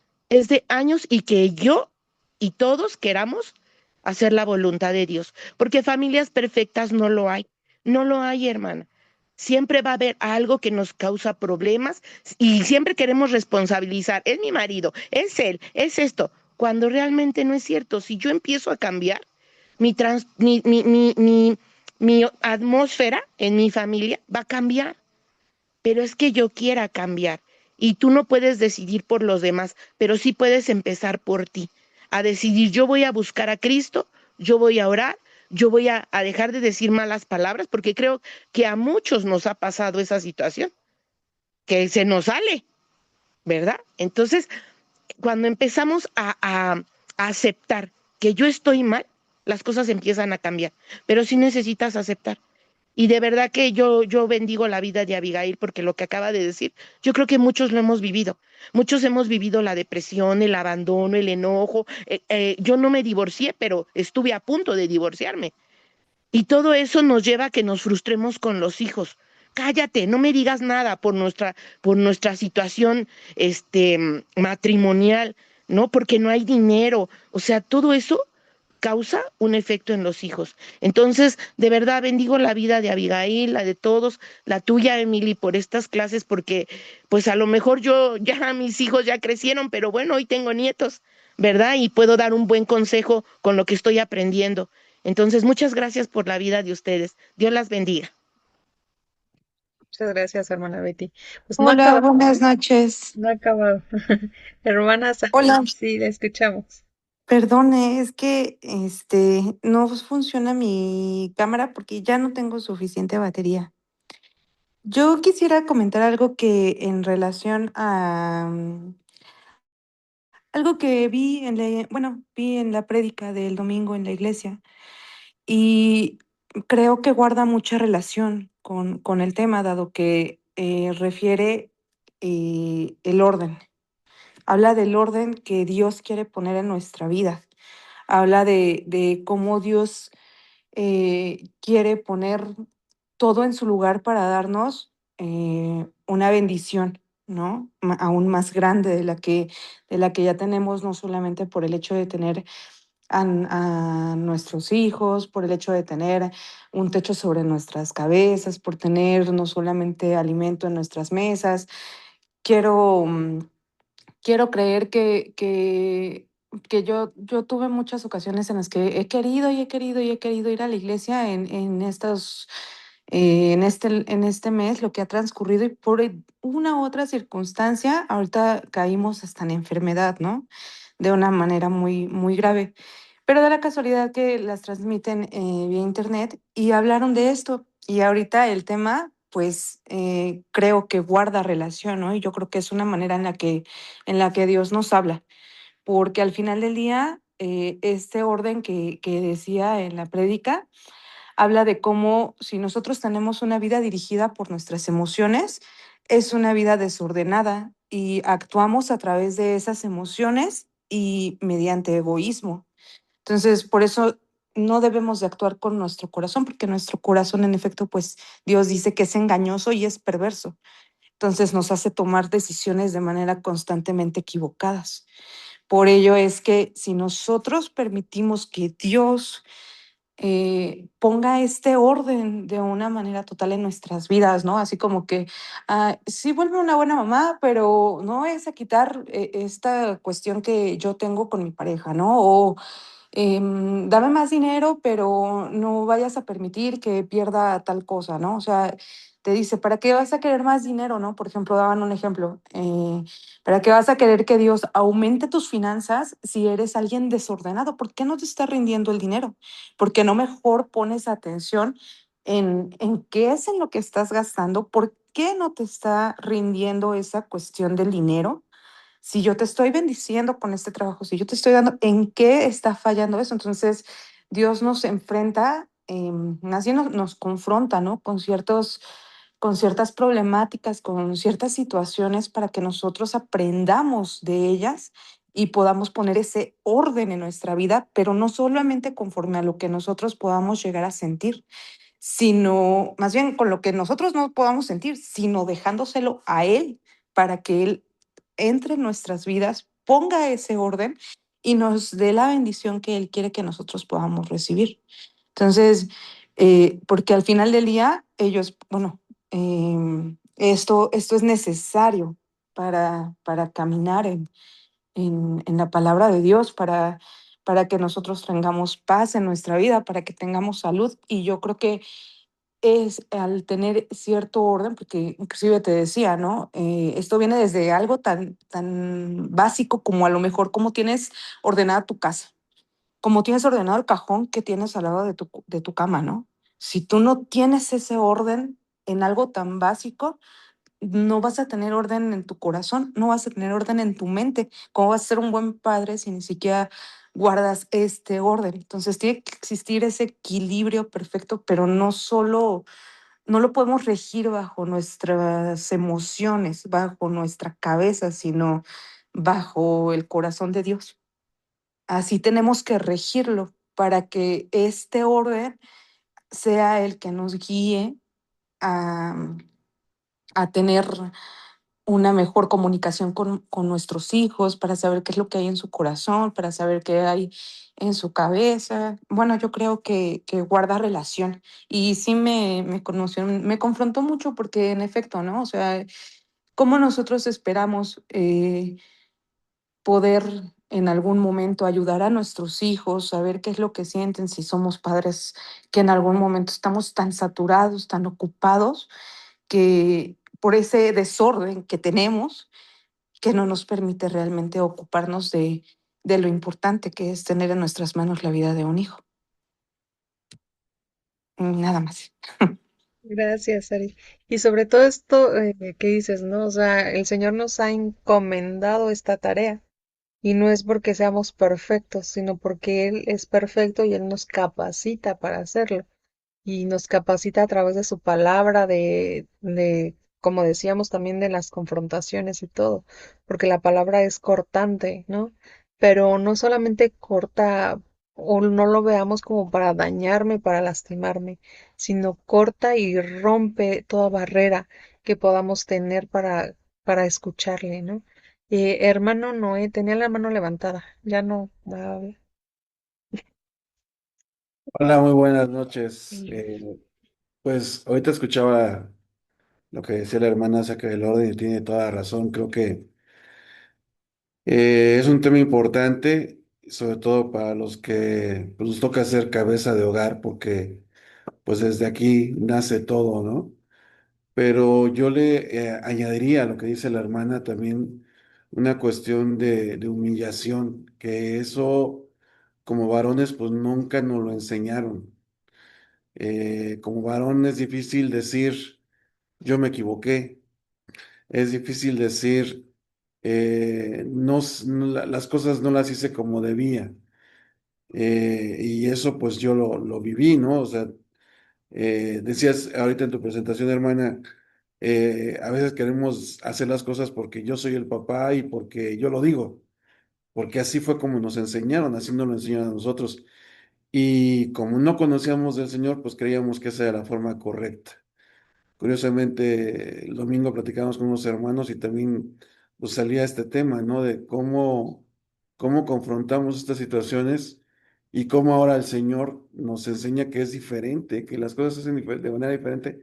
y que yo y todos queramos hacer la voluntad de Dios, porque familias perfectas no lo hay, no lo hay, hermana. Siempre va a haber algo que nos causa problemas y siempre queremos responsabilizar. Es mi marido, es él, es esto, cuando realmente no es cierto. Si yo empiezo a cambiar, mi, trans, mi atmósfera en mi familia va a cambiar, pero es que yo quiera cambiar y tú no puedes decidir por los demás, pero sí puedes empezar por ti, a decidir yo voy a buscar a Cristo, yo voy a orar, yo voy a dejar de decir malas palabras, porque creo que a muchos nos ha pasado esa situación, que se nos sale, ¿verdad? Entonces, cuando empezamos a aceptar que yo estoy mal, las cosas empiezan a cambiar, pero sí necesitas aceptar. Y de verdad que yo bendigo la vida de Abigail porque lo que acaba de decir, yo creo que muchos lo hemos vivido. Muchos hemos vivido la depresión, el abandono, el enojo. Yo no me divorcié, pero estuve a punto de divorciarme. Y todo eso nos lleva a que nos frustremos con los hijos. Cállate, no me digas nada por nuestra situación matrimonial, ¿no? Porque no hay dinero. O sea, todo eso causa un efecto en los hijos. Entonces, de verdad bendigo la vida de Abigail, la de todos, la tuya, Emily, por estas clases, porque pues a lo mejor yo ya mis hijos ya crecieron, pero bueno, hoy tengo nietos, ¿verdad? Y puedo dar un buen consejo con lo que estoy aprendiendo. Entonces, muchas gracias por la vida de ustedes. Dios las bendiga. Muchas gracias, hermana Betty. Pues no ha Hola, acabado, buenas noches. no ha acabado. Hermana Hola, Sally, sí, la escuchamos. perdone, es que no funciona mi cámara porque ya no tengo suficiente batería. Yo quisiera comentar algo que en relación a algo que vi vi en la prédica del domingo en la iglesia y creo que guarda mucha relación con el tema, dado que refiere el orden. Habla del orden que Dios quiere poner en nuestra vida. Habla de cómo Dios quiere poner todo en su lugar para darnos una bendición, ¿no? Aún más grande de la que ya tenemos, no solamente por el hecho de tener a nuestros hijos, por el hecho de tener un techo sobre nuestras cabezas, por tener no solamente alimento en nuestras mesas. Quiero, quiero creer que yo tuve muchas ocasiones en las que he querido y he querido y he querido ir a la iglesia en este mes, lo que ha transcurrido, y por una u otra circunstancia, ahorita caímos hasta en enfermedad, ¿no? De una manera muy, muy grave. Pero da la casualidad que las transmiten vía internet y hablaron de esto. Y ahorita el tema, pues creo que guarda relación, ¿no? Y yo creo que es una manera en la que Dios nos habla, porque al final del día, este orden que decía en la prédica, habla de cómo si nosotros tenemos una vida dirigida por nuestras emociones, es una vida desordenada y actuamos a través de esas emociones y mediante egoísmo. Entonces, por eso no debemos de actuar con nuestro corazón, porque nuestro corazón, en efecto, pues Dios dice que es engañoso y es perverso. Entonces nos hace tomar decisiones de manera constantemente equivocadas. Por ello es que si nosotros permitimos que Dios ponga este orden de una manera total en nuestras vidas, ¿no? Así como que sí vuelve una buena mamá, pero no es a quitar esta cuestión que yo tengo con mi pareja, ¿no? O dame más dinero, pero no vayas a permitir que pierda tal cosa, ¿no? O sea, te dice, ¿para qué vas a querer más dinero, no? Por ejemplo, daban un ejemplo, ¿para qué vas a querer que Dios aumente tus finanzas si eres alguien desordenado? ¿Por qué no te está rindiendo el dinero? ¿Por qué no mejor pones atención en qué es en lo que estás gastando? ¿Por qué no te está rindiendo esa cuestión del dinero? Si yo te estoy bendiciendo con este trabajo, si yo te estoy dando, ¿en qué está fallando eso? Entonces, Dios nos enfrenta, más bien nos confronta, ¿no? Con ciertas problemáticas, con ciertas situaciones para que nosotros aprendamos de ellas y podamos poner ese orden en nuestra vida, pero no solamente conforme a lo que nosotros podamos llegar a sentir, sino más bien con lo que nosotros no podamos sentir, sino dejándoselo a Él para que Él entre en nuestras vidas, ponga ese orden y nos dé la bendición que Él quiere que nosotros podamos recibir. Entonces, porque al final del día, ellos, bueno, esto es necesario para caminar en la palabra de Dios, para que nosotros tengamos paz en nuestra vida, para que tengamos salud. Y yo creo que es al tener cierto orden, porque inclusive te decía, ¿no? Esto viene desde algo tan básico como a lo mejor cómo tienes ordenada tu casa, como tienes ordenado el cajón que tienes al lado de tu cama, ¿no? Si tú no tienes ese orden en algo tan básico, no vas a tener orden en tu corazón, no vas a tener orden en tu mente. ¿Cómo vas a ser un buen padre si ni siquiera guardas este orden? Entonces tiene que existir ese equilibrio perfecto, pero no solo no lo podemos regir bajo nuestras emociones, bajo nuestra cabeza, sino bajo el corazón de Dios. Así tenemos que regirlo para que este orden sea el que nos guíe a, a tener una mejor comunicación con nuestros hijos, para saber qué es lo que hay en su corazón, para saber qué hay en su cabeza. Bueno, yo creo que guarda relación. Y sí me conoció, me confrontó mucho porque en efecto, ¿no? O sea, ¿cómo nosotros esperamos poder en algún momento ayudar a nuestros hijos, saber qué es lo que sienten si somos padres que en algún momento estamos tan saturados, tan ocupados, que por ese desorden que tenemos, que no nos permite realmente ocuparnos de lo importante que es tener en nuestras manos la vida de un hijo? Nada más. Gracias, Ari. Y sobre todo esto que dices, ¿no? O sea, el Señor nos ha encomendado esta tarea y no es porque seamos perfectos, sino porque Él es perfecto y Él nos capacita para hacerlo. Y nos capacita a través de su palabra, como decíamos, también de las confrontaciones y todo, porque la palabra es cortante, ¿no? Pero no solamente corta o no lo veamos como para dañarme, para lastimarme, sino corta y rompe toda barrera que podamos tener para escucharle, ¿no? Hermano Noé tenía la mano levantada, ya no va a ver. Hola, muy buenas noches. Sí. Pues ahorita escuchaba lo que decía la hermana acerca del orden y tiene toda la razón. Creo que es un tema importante, sobre todo para los que pues, nos toca ser cabeza de hogar, porque pues desde aquí nace todo, ¿no? Pero yo le añadiría a lo que dice la hermana también una cuestión de humillación, que eso como varones pues nunca nos lo enseñaron. Como varón es difícil decir, yo me equivoqué, es difícil decir, no, las cosas no las hice como debía. Y eso pues yo lo viví, ¿no? O sea, decías ahorita en tu presentación, hermana, a veces queremos hacer las cosas porque yo soy el papá y porque yo lo digo, porque así fue como nos enseñaron, así nos lo enseñaron a nosotros. Y como no conocíamos del Señor, pues creíamos que esa era la forma correcta. Curiosamente, el domingo platicamos con unos hermanos y también pues, salía este tema, ¿no? De cómo confrontamos estas situaciones y cómo ahora el Señor nos enseña que es diferente, que las cosas se hacen de manera diferente,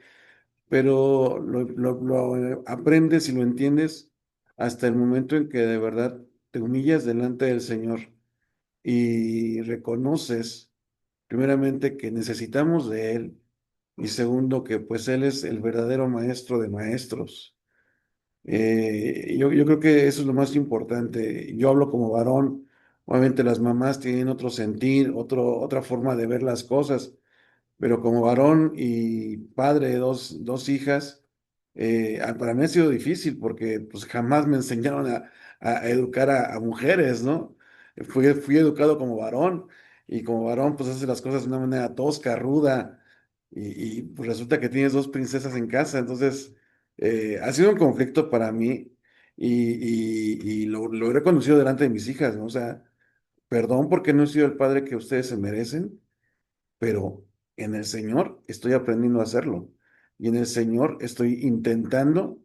pero lo aprendes y lo entiendes hasta el momento en que de verdad te humillas delante del Señor y reconoces primeramente que necesitamos de Él y segundo que pues Él es el verdadero maestro de maestros. Yo creo que eso es lo más importante. Yo hablo como varón, obviamente las mamás tienen otro sentir, otra forma de ver las cosas, pero como varón y padre de dos hijas, para mí ha sido difícil porque pues jamás me enseñaron a educar a mujeres, ¿no? Fui educado como varón y como varón pues hace las cosas de una manera tosca, ruda pues resulta que tienes dos princesas en casa, entonces ha sido un conflicto para mí y lo he reconocido delante de mis hijas, ¿no? O sea, perdón porque no he sido el padre que ustedes se merecen, pero en el Señor estoy aprendiendo a hacerlo. Y en el Señor estoy intentando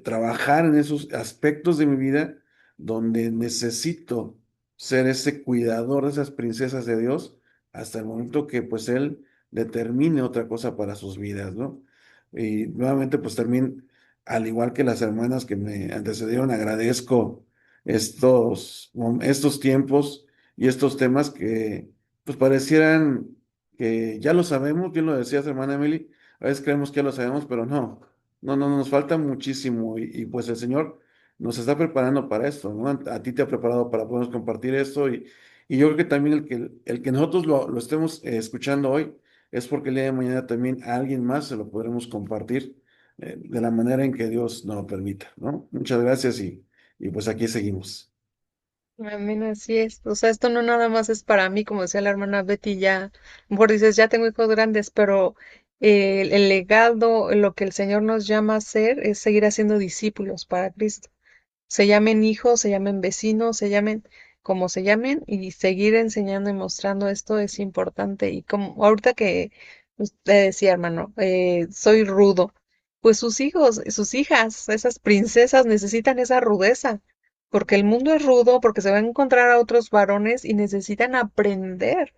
trabajar en esos aspectos de mi vida donde necesito ser ese cuidador de esas princesas de Dios hasta el momento que pues Él determine otra cosa para sus vidas, ¿no? Y nuevamente pues también, al igual que las hermanas que me antecedieron, agradezco estos tiempos y estos temas que pues parecieran que ya lo sabemos, bien lo decías, hermana Emily, a veces creemos que ya lo sabemos, pero no, nos falta muchísimo pues el Señor nos está preparando para esto, ¿no? A ti te ha preparado para podernos compartir esto y yo creo que también el que nosotros lo estemos escuchando hoy es porque el día de mañana también a alguien más se lo podremos compartir de la manera en que Dios nos lo permita, ¿no? Muchas gracias y pues aquí seguimos. Amén, así es. O sea, esto no nada más es para mí, como decía la hermana Betty, ya, a lo mejor dices, ya tengo hijos grandes, pero el legado, lo que el Señor nos llama a hacer es seguir haciendo discípulos para Cristo. Se llamen hijos, se llamen vecinos, se llamen como se llamen, y seguir enseñando y mostrando esto es importante. Y como ahorita que usted decía, hermano, soy rudo, pues sus hijos, sus hijas, esas princesas necesitan esa rudeza, porque el mundo es rudo, porque se va a encontrar a otros varones y necesitan aprender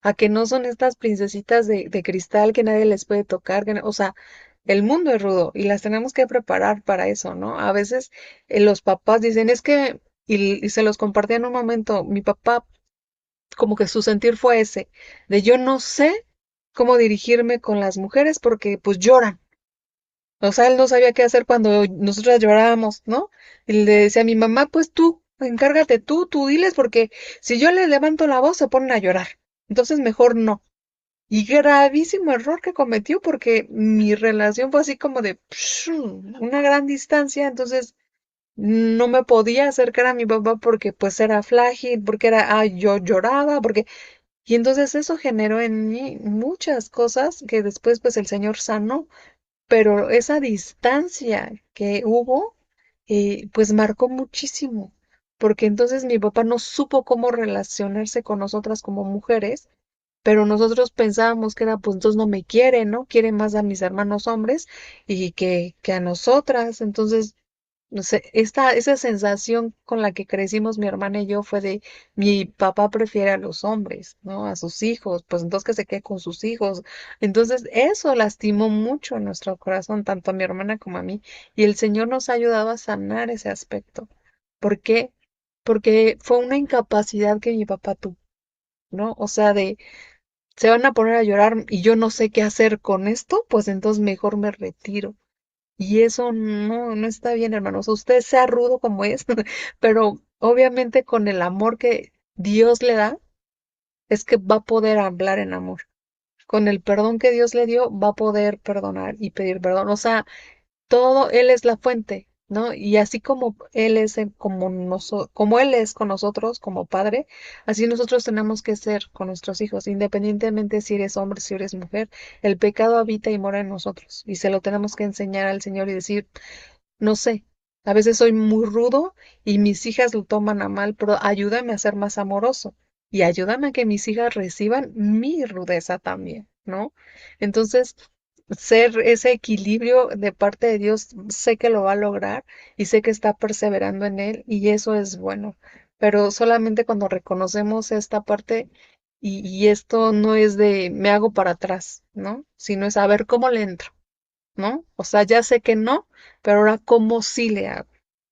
a que no son estas princesitas de cristal que nadie les puede tocar, o sea, el mundo es rudo y las tenemos que preparar para eso, ¿no? A veces los papás dicen, es que, y se los compartí en un momento, mi papá como que su sentir fue ese, de yo no sé cómo dirigirme con las mujeres porque pues lloran. O sea, él no sabía qué hacer cuando nosotras llorábamos, ¿no? Y le decía a mi mamá, pues tú, encárgate tú diles, porque si yo les levanto la voz se ponen a llorar. Entonces mejor no. Y gravísimo error que cometió porque mi relación fue así como de una gran distancia, entonces no me podía acercar a mi papá porque pues era frágil, porque era, yo lloraba, porque... Y entonces eso generó en mí muchas cosas que después pues el Señor sanó, pero esa distancia que hubo, pues marcó muchísimo, porque entonces mi papá no supo cómo relacionarse con nosotras como mujeres, pero nosotros pensábamos que era, pues entonces no me quiere, ¿no? Quiere más a mis hermanos hombres y que a nosotras. Entonces, no sé, esa sensación con la que crecimos mi hermana y yo fue de mi papá prefiere a los hombres, ¿no? A sus hijos, pues entonces que se quede con sus hijos. Entonces, eso lastimó mucho en nuestro corazón, tanto a mi hermana como a mí, y el Señor nos ha ayudado a sanar ese aspecto. ¿Por qué? Porque fue una incapacidad que mi papá tuvo, ¿no? O sea, de se van a poner a llorar y yo no sé qué hacer con esto, pues entonces mejor me retiro. Y eso no está bien, hermanos. Usted sea rudo como es, pero obviamente con el amor que Dios le da, es que va a poder hablar en amor. Con el perdón que Dios le dio, va a poder perdonar y pedir perdón. O sea, todo Él es la fuente, ¿no? Y así como Él es como Él es con nosotros como padre, así nosotros tenemos que ser con nuestros hijos, independientemente si eres hombre, si eres mujer, el pecado habita y mora en nosotros, y se lo tenemos que enseñar al Señor y decir, no sé, a veces soy muy rudo y mis hijas lo toman a mal, pero ayúdame a ser más amoroso y ayúdame a que mis hijas reciban mi rudeza también, ¿no? Entonces, ser ese equilibrio de parte de Dios, sé que lo va a lograr y sé que está perseverando en él y eso es bueno, pero solamente cuando reconocemos esta parte y esto no es de me hago para atrás, ¿no? Sino es a ver cómo le entro. ¿No? O sea, ya sé que no, pero ahora cómo sí le hago.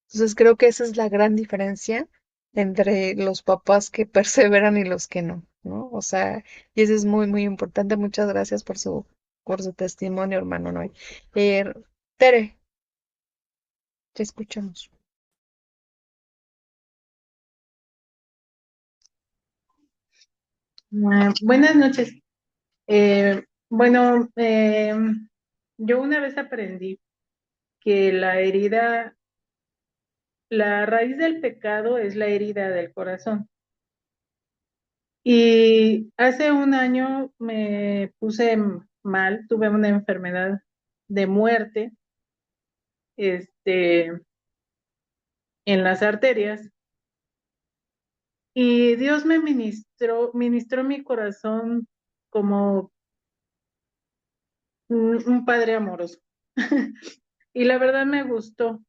Entonces creo que esa es la gran diferencia entre los papás que perseveran y los que no, ¿no? O sea, y eso es muy, muy importante. Muchas gracias por su testimonio, hermano Noé. Eh, Tere, te escuchamos. Buenas noches. Bueno, yo una vez aprendí que la raíz del pecado es la herida del corazón. Y hace un año me puse mal, tuve una enfermedad de muerte, en las arterias, y Dios me ministró mi corazón como un padre amoroso. Y la verdad me gustó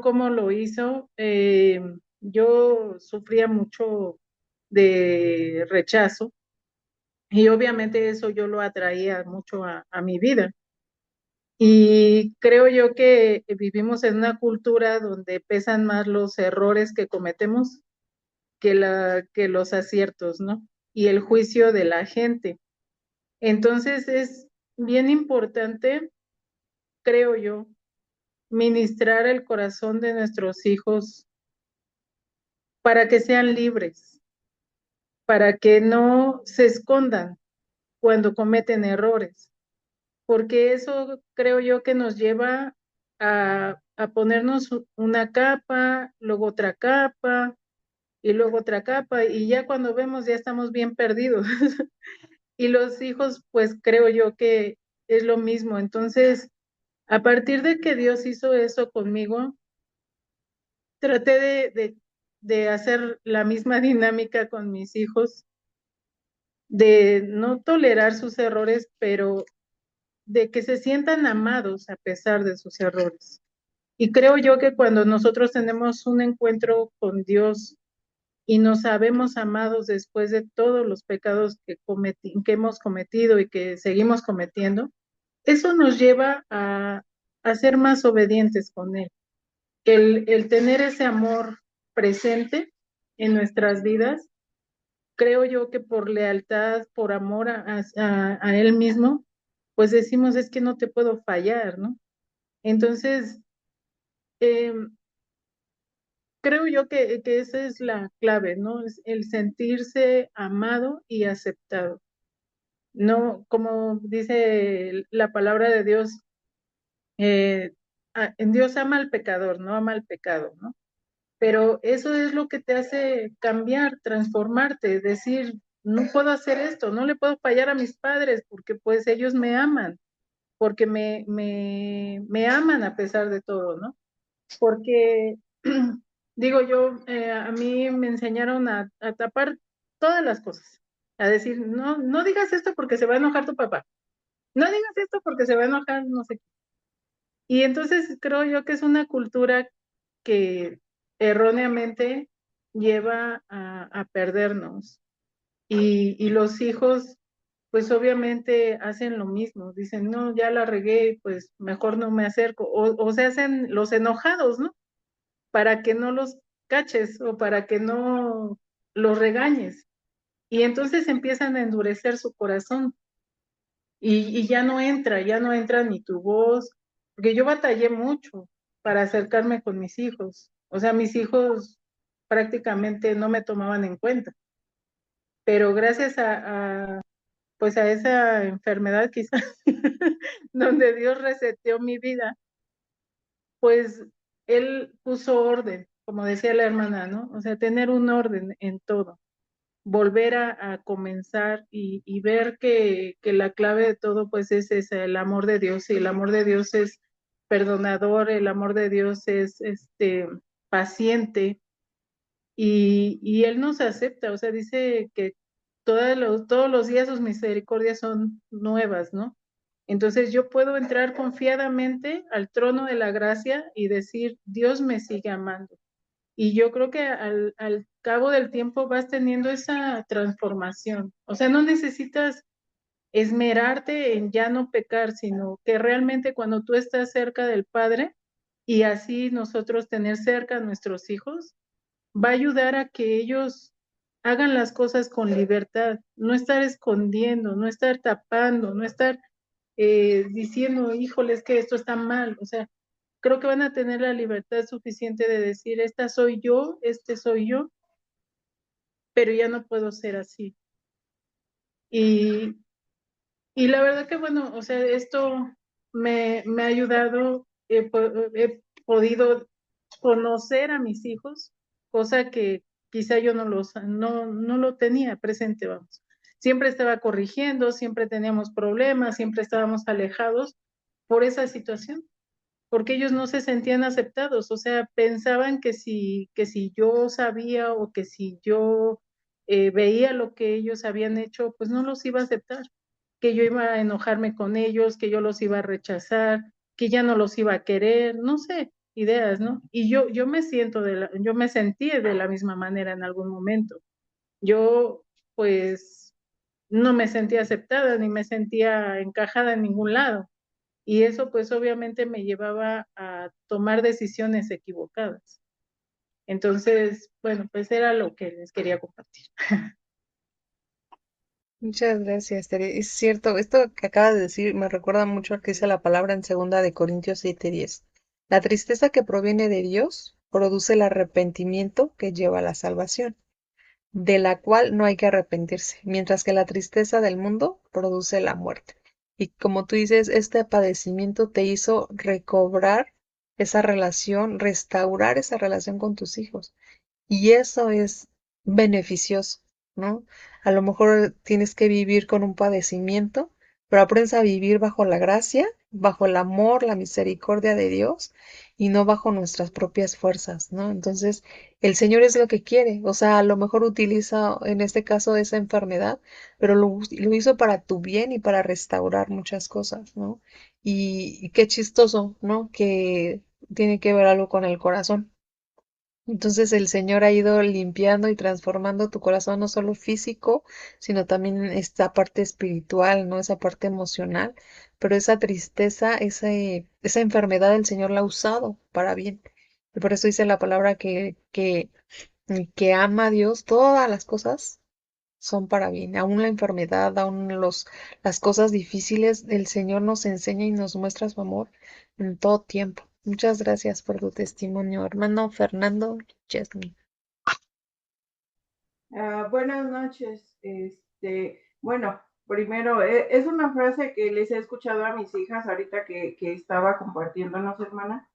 cómo lo hizo. Yo sufría mucho de rechazo y obviamente eso yo lo atraía mucho a mi vida. Y creo yo que vivimos en una cultura donde pesan más los errores que cometemos que los aciertos, ¿no? Y el juicio de la gente. Entonces es bien importante, creo yo, ministrar el corazón de nuestros hijos para que sean libres, para que no se escondan cuando cometen errores, porque eso creo yo que nos lleva a ponernos una capa, luego otra capa y luego otra capa, y ya cuando vemos ya estamos bien perdidos. y los hijos, pues creo yo que es lo mismo. Entonces, a partir de que Dios hizo eso conmigo, traté de hacer la misma dinámica con mis hijos, de no tolerar sus errores, pero de que se sientan amados a pesar de sus errores. Y creo yo que cuando nosotros tenemos un encuentro con Dios y nos sabemos amados después de todos los pecados que hemos cometido y que seguimos cometiendo, eso nos lleva a ser más obedientes con Él. El tener ese amor presente en nuestras vidas, creo yo que por lealtad, por amor a Él mismo, pues decimos, es que no te puedo fallar, ¿no? Entonces, eh, creo yo que esa es la clave, ¿no? Es el sentirse amado y aceptado. No, como dice la palabra de Dios, en Dios ama al pecador, no ama al pecado, ¿no? Pero eso es lo que te hace cambiar, transformarte, decir, no puedo hacer esto, no le puedo fallar a mis padres porque pues ellos me aman, porque me aman a pesar de todo, ¿no? Porque, digo yo, a mí me enseñaron a tapar todas las cosas, a decir, no, no digas esto porque se va a enojar tu papá, no digas esto porque se va a enojar no sé qué. Y entonces creo yo que es una cultura que erróneamente lleva a perdernos. Y los hijos, pues obviamente hacen lo mismo, dicen, no, ya la regué, pues mejor no me acerco, o se hacen los enojados, ¿no? Para que no los caches o para que no los regañes. Y entonces empiezan a endurecer su corazón y ya no entra ni tu voz, porque yo batallé mucho para acercarme con mis hijos. O sea, mis hijos prácticamente no me tomaban en cuenta, pero gracias pues a esa enfermedad quizás, donde Dios reseteó mi vida, pues Él puso orden, como decía la hermana, ¿no? O sea, tener un orden en todo, volver a comenzar y ver que la clave de todo pues es ese, el amor de Dios, y el amor de Dios es perdonador, el amor de Dios es paciente y Él nos acepta, o sea, dice que todos los días sus misericordias son nuevas, ¿no? Entonces yo puedo entrar confiadamente al trono de la gracia y decir, Dios me sigue amando. Y yo creo que al cabo del tiempo vas teniendo esa transformación. O sea, no necesitas esmerarte en ya no pecar, sino que realmente cuando tú estás cerca del Padre y así nosotros tener cerca a nuestros hijos, va a ayudar a que ellos hagan las cosas con libertad, no estar escondiendo, no estar tapando, no estar diciendo, híjoles, que esto está mal. O sea, creo que van a tener la libertad suficiente de decir, esta soy yo, este soy yo, pero ya no puedo ser así. Y, y la verdad que bueno, o sea, esto me ha ayudado, he podido conocer a mis hijos, cosa que quizá yo no lo tenía presente, vamos. Siempre estaba corrigiendo, siempre teníamos problemas, siempre estábamos alejados por esa situación, porque ellos no se sentían aceptados, o sea, pensaban que si yo sabía o que si yo veía lo que ellos habían hecho, pues no los iba a aceptar, que yo iba a enojarme con ellos, que yo los iba a rechazar, que ya no los iba a querer, no sé, ideas, ¿no? Y yo yo me sentí de la misma manera en algún momento. Yo, pues, no me sentía aceptada ni me sentía encajada en ningún lado. Y eso pues obviamente me llevaba a tomar decisiones equivocadas. Entonces, bueno, pues era lo que les quería compartir. Muchas gracias, Tere. Es cierto, esto que acabas de decir me recuerda mucho a lo que dice la palabra en segunda de Corintios 7:10. La tristeza que proviene de Dios produce el arrepentimiento que lleva a la salvación, de la cual no hay que arrepentirse, mientras que la tristeza del mundo produce la muerte. Y como tú dices, este padecimiento te hizo recobrar esa relación, restaurar esa relación con tus hijos. Y eso es beneficioso, ¿no? a lo mejor tienes que vivir con un padecimiento, pero aprendes a vivir bajo la gracia, bajo el amor, la misericordia de Dios y no bajo nuestras propias fuerzas, ¿no? Entonces, el Señor es lo que quiere, o sea, a lo mejor utiliza en este caso esa enfermedad, pero lo hizo para tu bien y para restaurar muchas cosas, ¿no? Y qué chistoso, ¿no? Que tiene que ver algo con el corazón. Entonces el Señor ha ido limpiando y transformando tu corazón, no solo físico, sino también esta parte espiritual, ¿no? Esa parte emocional. Pero esa tristeza, esa enfermedad, el Señor la ha usado para bien. Y por eso dice la palabra que el que ama a Dios, todas las cosas son para bien. Aún la enfermedad, aún las cosas difíciles, el Señor nos enseña y nos muestra su amor en todo tiempo. Muchas gracias por tu testimonio, hermano Fernando Chesney. Buenas noches. Bueno, primero, es una frase que les he escuchado a mis hijas ahorita que estaba compartiéndonos, hermana.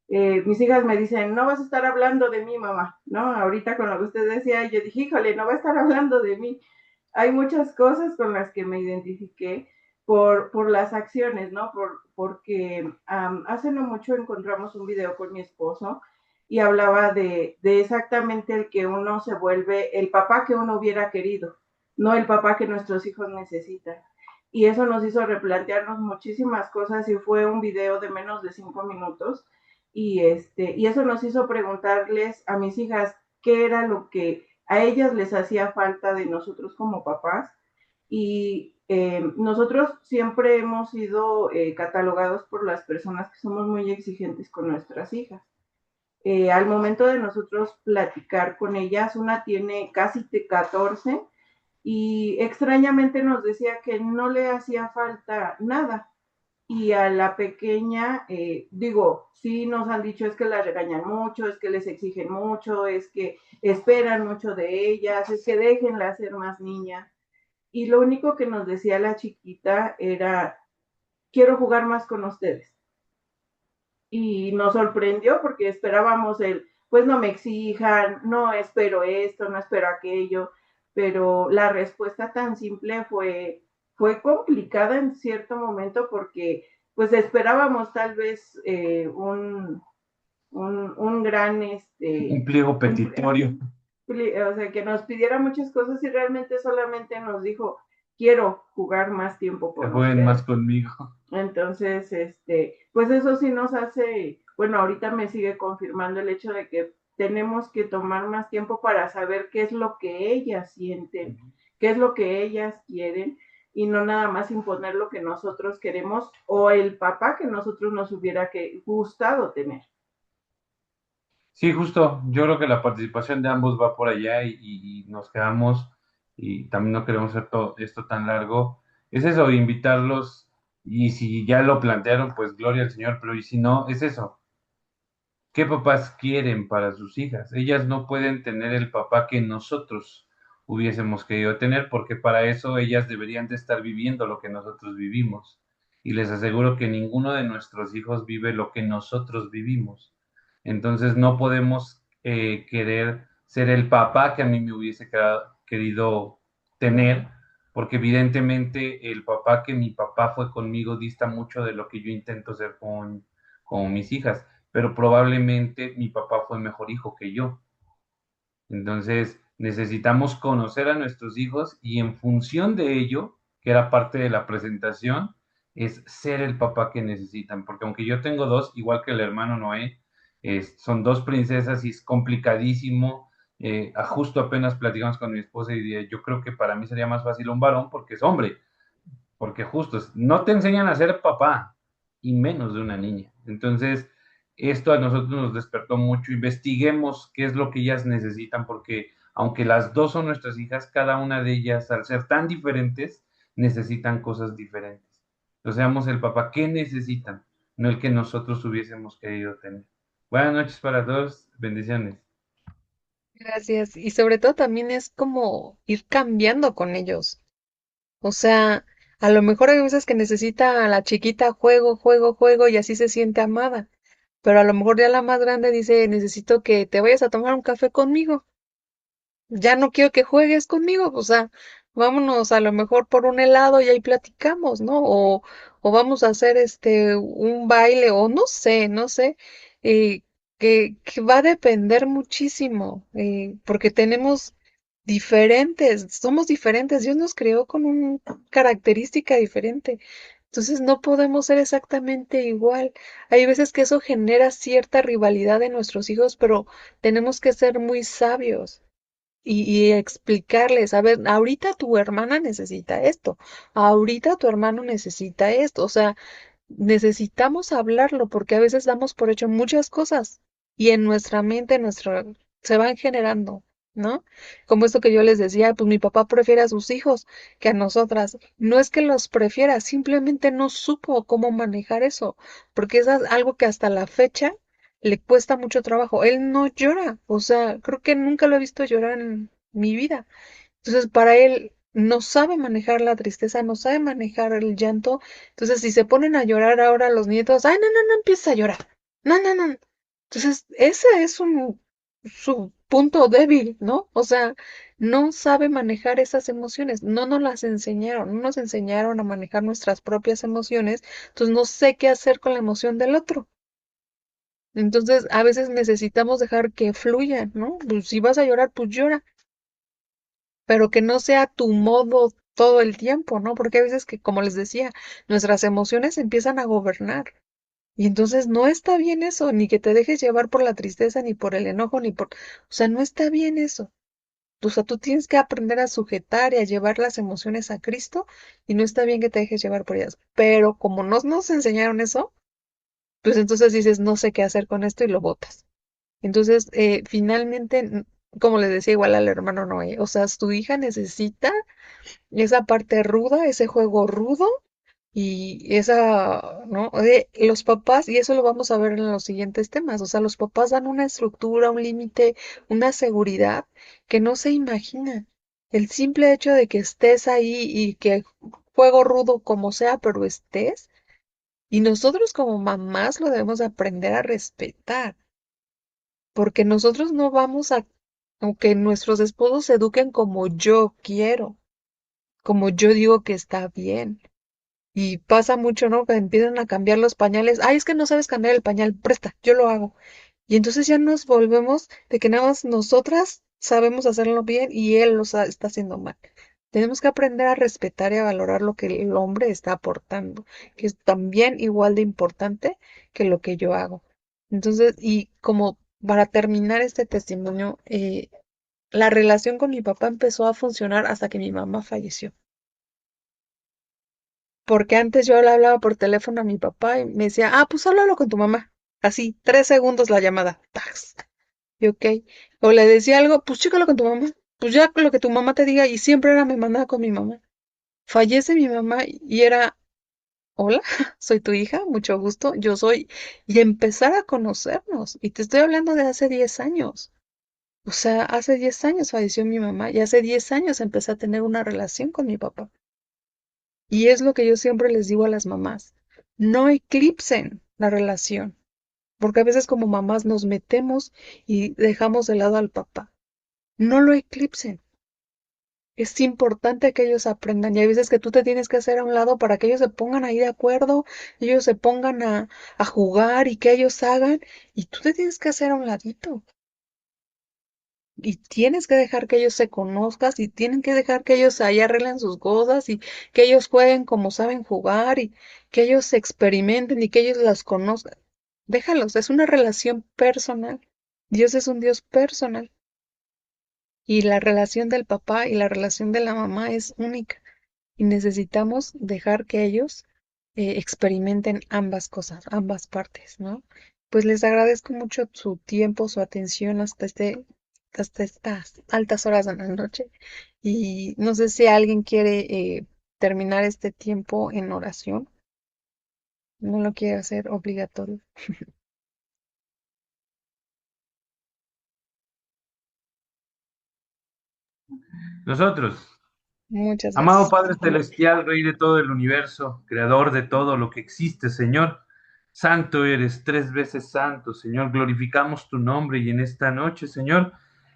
Mis hijas me dicen, no vas a estar hablando de mí, mamá, ¿no? Ahorita con lo que usted decía, yo dije, híjole, no va a estar hablando de mí. Hay muchas cosas con las que me identifiqué por las acciones, ¿no? Porque hace no mucho encontramos un video con mi esposo y hablaba de exactamente el que uno se vuelve el papá que uno hubiera querido, no el papá que nuestros hijos necesitan. Y eso nos hizo replantearnos muchísimas cosas y fue un video de menos de 5 minutos y eso nos hizo preguntarles a mis hijas qué era lo que a ellas les hacía falta de nosotros como papás y nosotros siempre hemos sido catalogados por las personas que somos muy exigentes con nuestras hijas. Al momento de nosotros platicar con ellas, una tiene casi 14 y extrañamente nos decía que no le hacía falta nada. Y a la pequeña, digo, sí nos han dicho es que la regañan mucho, es que les exigen mucho, es que esperan mucho de ellas, es que déjenla ser más niña. Y lo único que nos decía la chiquita era, quiero jugar más con ustedes. Y nos sorprendió porque esperábamos pues no me exijan, no espero esto, no espero aquello, pero la respuesta tan simple fue complicada en cierto momento porque pues esperábamos tal vez un gran, Un pliego petitorio. o sea, que nos pidiera muchas cosas y realmente solamente nos dijo, quiero jugar más tiempo Que con jueguen más ustedes. conmigo. Entonces, pues eso sí nos hace, bueno, ahorita me sigue confirmando el hecho de que tenemos que tomar más tiempo para saber qué es lo que ellas sienten, qué es lo que ellas quieren y no nada más imponer lo que nosotros queremos o el papá que nosotros nos hubiera gustado tener. Sí, justo. Yo creo que la participación de ambos va por allá y nos quedamos y también no queremos hacer todo esto tan largo. Es eso, invitarlos y si ya lo plantearon, pues gloria al Señor, pero y si no, es eso. ¿Qué papás quieren para sus hijas? Ellas no pueden tener el papá que nosotros hubiésemos querido tener porque para eso ellas deberían de estar viviendo lo que nosotros vivimos. Y les aseguro que ninguno de nuestros hijos vive lo que nosotros vivimos. Entonces no podemos querer ser el papá que a mí me hubiese querido tener, porque evidentemente el papá que mi papá fue conmigo dista mucho de lo que yo intento ser con mis hijas, pero probablemente mi papá fue mejor hijo que yo. Entonces necesitamos conocer a nuestros hijos y en función de ello, que era parte de la presentación, es ser el papá que necesitan, porque aunque yo tengo dos, igual que el hermano Noé, son dos princesas y es complicadísimo. Justo apenas platicamos con mi esposa y dije, yo creo que para mí sería más fácil un varón porque es hombre, porque justo no te enseñan a ser papá y menos de una niña. Entonces, esto a nosotros nos despertó mucho. Investiguemos qué es lo que ellas necesitan, porque aunque las dos son nuestras hijas, cada una de ellas, al ser tan diferentes, necesitan cosas diferentes. Entonces, seamos el papá que necesitan, no el que nosotros hubiésemos querido tener. Buenas noches para todos, bendiciones. Gracias. Y sobre todo también es como ir cambiando con ellos. O sea, a lo mejor hay veces que necesita a la chiquita juego, juego, juego y así se siente amada. Pero a lo mejor ya la más grande dice, necesito que te vayas a tomar un café conmigo. Ya no quiero que juegues conmigo. O sea, vámonos a lo mejor por un helado y ahí platicamos, ¿no? O vamos a hacer un baile, o no sé, no sé, eh, que va a depender muchísimo, porque tenemos somos diferentes, Dios nos creó con una característica diferente. Entonces no podemos ser exactamente igual. Hay veces que eso genera cierta rivalidad en nuestros hijos, pero tenemos que ser muy sabios y explicarles, a ver, ahorita tu hermana necesita esto, ahorita tu hermano necesita esto, o sea, necesitamos hablarlo porque a veces damos por hecho muchas cosas y en nuestra mente, se van generando, ¿no? Como esto que yo les decía, pues mi papá prefiere a sus hijos que a nosotras. No es que los prefiera, simplemente no supo cómo manejar eso, porque es algo que hasta la fecha le cuesta mucho trabajo. Él no llora, o sea, creo que nunca lo he visto llorar en mi vida. Entonces, para él no sabe manejar la tristeza, no sabe manejar el llanto. Entonces, si se ponen a llorar ahora los nietos, ay, no, no, no empieza a llorar. No, no, no. Entonces, ese es su punto débil, ¿no? O sea, no sabe manejar esas emociones. No nos las enseñaron, no nos enseñaron a manejar nuestras propias emociones. Entonces, no sé qué hacer con la emoción del otro. Entonces, a veces necesitamos dejar que fluyan, ¿no? Pues, si vas a llorar, pues llora, pero que no sea tu modo todo el tiempo, ¿no? Porque hay veces que, como les decía, nuestras emociones empiezan a gobernar. Y entonces no está bien eso, ni que te dejes llevar por la tristeza, ni por el enojo, ni por... O sea, no está bien eso. O sea, tú tienes que aprender a sujetar y a llevar las emociones a Cristo, y no está bien que te dejes llevar por ellas. Pero como no nos enseñaron eso, pues entonces dices, no sé qué hacer con esto y lo botas. Entonces, finalmente, como le decía igual al hermano Noé, o sea, tu hija necesita esa parte ruda, ese juego rudo y esa, ¿no? Los papás, y eso lo vamos a ver en los siguientes temas, o sea, los papás dan una estructura, un límite, una seguridad que no se imagina. El simple hecho de que estés ahí y que juego rudo como sea, pero estés, y nosotros como mamás lo debemos de aprender a respetar, porque nosotros no vamos a, aunque nuestros esposos se eduquen como yo quiero, como yo digo que está bien. Y pasa mucho, ¿no? Que empiezan a cambiar los pañales. Ay, es que no sabes cambiar el pañal, presta, yo lo hago. Y entonces ya nos volvemos de que nada más nosotras sabemos hacerlo bien y él está haciendo mal. Tenemos que aprender a respetar y a valorar lo que el hombre está aportando, que es también igual de importante que lo que yo hago. Entonces, y como para terminar este testimonio, la relación con mi papá empezó a funcionar hasta que mi mamá falleció. Porque antes yo le hablaba por teléfono a mi papá y me decía, ah, pues háblalo con tu mamá. Así, 3 segundos la llamada. ¡Tas! Y ok. O le decía algo, pues chécalo con tu mamá. Pues ya con lo que tu mamá te diga. Y siempre era me mandaba con mi mamá. Fallece mi mamá y era, hola, soy tu hija, mucho gusto, yo soy. Y empezar a conocernos. Y te estoy hablando de hace 10 años. O sea, hace 10 años falleció mi mamá y hace 10 años empecé a tener una relación con mi papá. Y es lo que yo siempre les digo a las mamás, no eclipsen la relación, porque a veces como mamás nos metemos y dejamos de lado al papá. No lo eclipsen. Es importante que ellos aprendan y hay veces que tú te tienes que hacer a un lado para que ellos se pongan ahí de acuerdo, ellos se pongan a jugar y que ellos hagan y tú te tienes que hacer a un ladito. Y tienes que dejar que ellos se conozcan y tienen que dejar que ellos ahí arreglen sus cosas y que ellos jueguen como saben jugar y que ellos se experimenten y que ellos las conozcan. Déjalos, es una relación personal. Dios es un Dios personal y la relación del papá y la relación de la mamá es única y necesitamos dejar que ellos experimenten ambas cosas, ambas partes, ¿no? Pues les agradezco mucho su tiempo, su atención hasta estas altas horas de la noche. Y no sé si alguien quiere terminar este tiempo en oración. No lo quiere hacer obligatorio. Nosotros, Muchas amado gracias. Padre Celestial, Rey de todo el universo, Creador de todo lo que existe, Señor, santo eres, 3 veces santo, Señor, glorificamos tu nombre y en esta noche, Señor,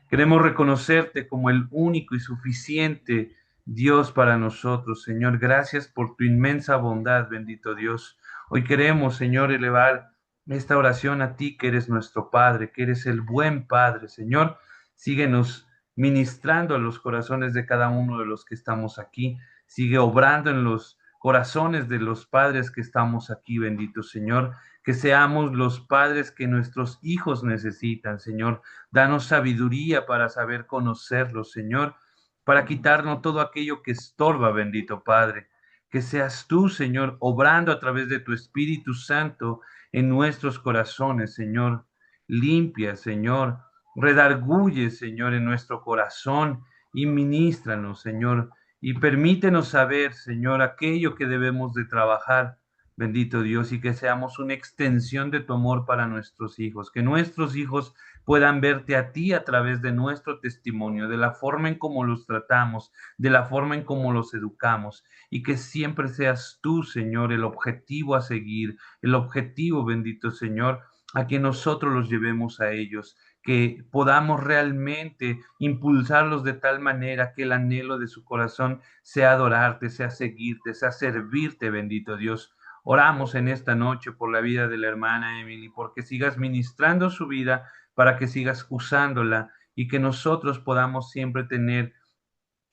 queremos reconocerte como el único y suficiente Dios para nosotros, Señor. Gracias por tu inmensa bondad, bendito Dios. Hoy queremos, Señor, elevar esta oración a ti, que eres nuestro Padre, que eres el buen Padre, Señor. Síguenos ministrando a los corazones de cada uno de los que estamos aquí. Sigue obrando en los corazones de los padres que estamos aquí, bendito Señor. Que seamos los padres que nuestros hijos necesitan, Señor. Danos sabiduría para saber conocerlos, Señor, para quitarnos todo aquello que estorba, bendito Padre. Que seas tú, Señor, obrando a través de tu Espíritu Santo en nuestros corazones, Señor. Limpia, Señor. Redarguye, Señor, en nuestro corazón y ministranos, Señor. Y permítenos saber, Señor, aquello que debemos de trabajar, bendito Dios, y que seamos una extensión de tu amor para nuestros hijos. Que nuestros hijos puedan verte a ti a través de nuestro testimonio, de la forma en cómo los tratamos, de la forma en cómo los educamos, y que siempre seas tú, Señor, el objetivo a seguir, el objetivo, bendito Señor, a que nosotros los llevemos a ellos, que podamos realmente impulsarlos de tal manera que el anhelo de su corazón sea adorarte, sea seguirte, sea servirte, bendito Dios. Oramos en esta noche por la vida de la hermana Emily, porque sigas ministrando su vida, para que sigas usándola y que nosotros podamos siempre tener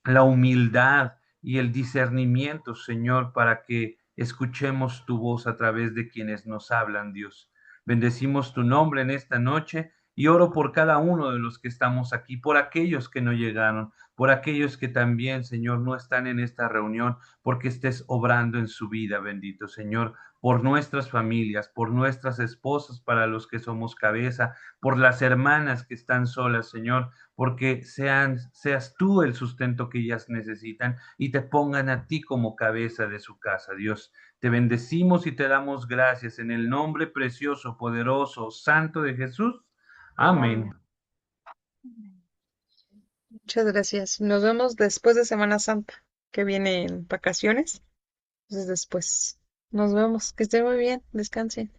la humildad y el discernimiento, Señor, para que escuchemos tu voz a través de quienes nos hablan, Dios. Bendecimos tu nombre en esta noche y oro por cada uno de los que estamos aquí, por aquellos que no llegaron, por aquellos que también, Señor, no están en esta reunión, porque estés obrando en su vida, bendito Señor, por nuestras familias, por nuestras esposas para los que somos cabeza, por las hermanas que están solas, Señor, porque seas tú el sustento que ellas necesitan y te pongan a ti como cabeza de su casa, Dios. Te bendecimos y te damos gracias en el nombre precioso, poderoso, santo de Jesús. Amén. Muchas gracias. Nos vemos después de Semana Santa, que viene en vacaciones. Entonces después nos vemos. Que estén muy bien. Descansen.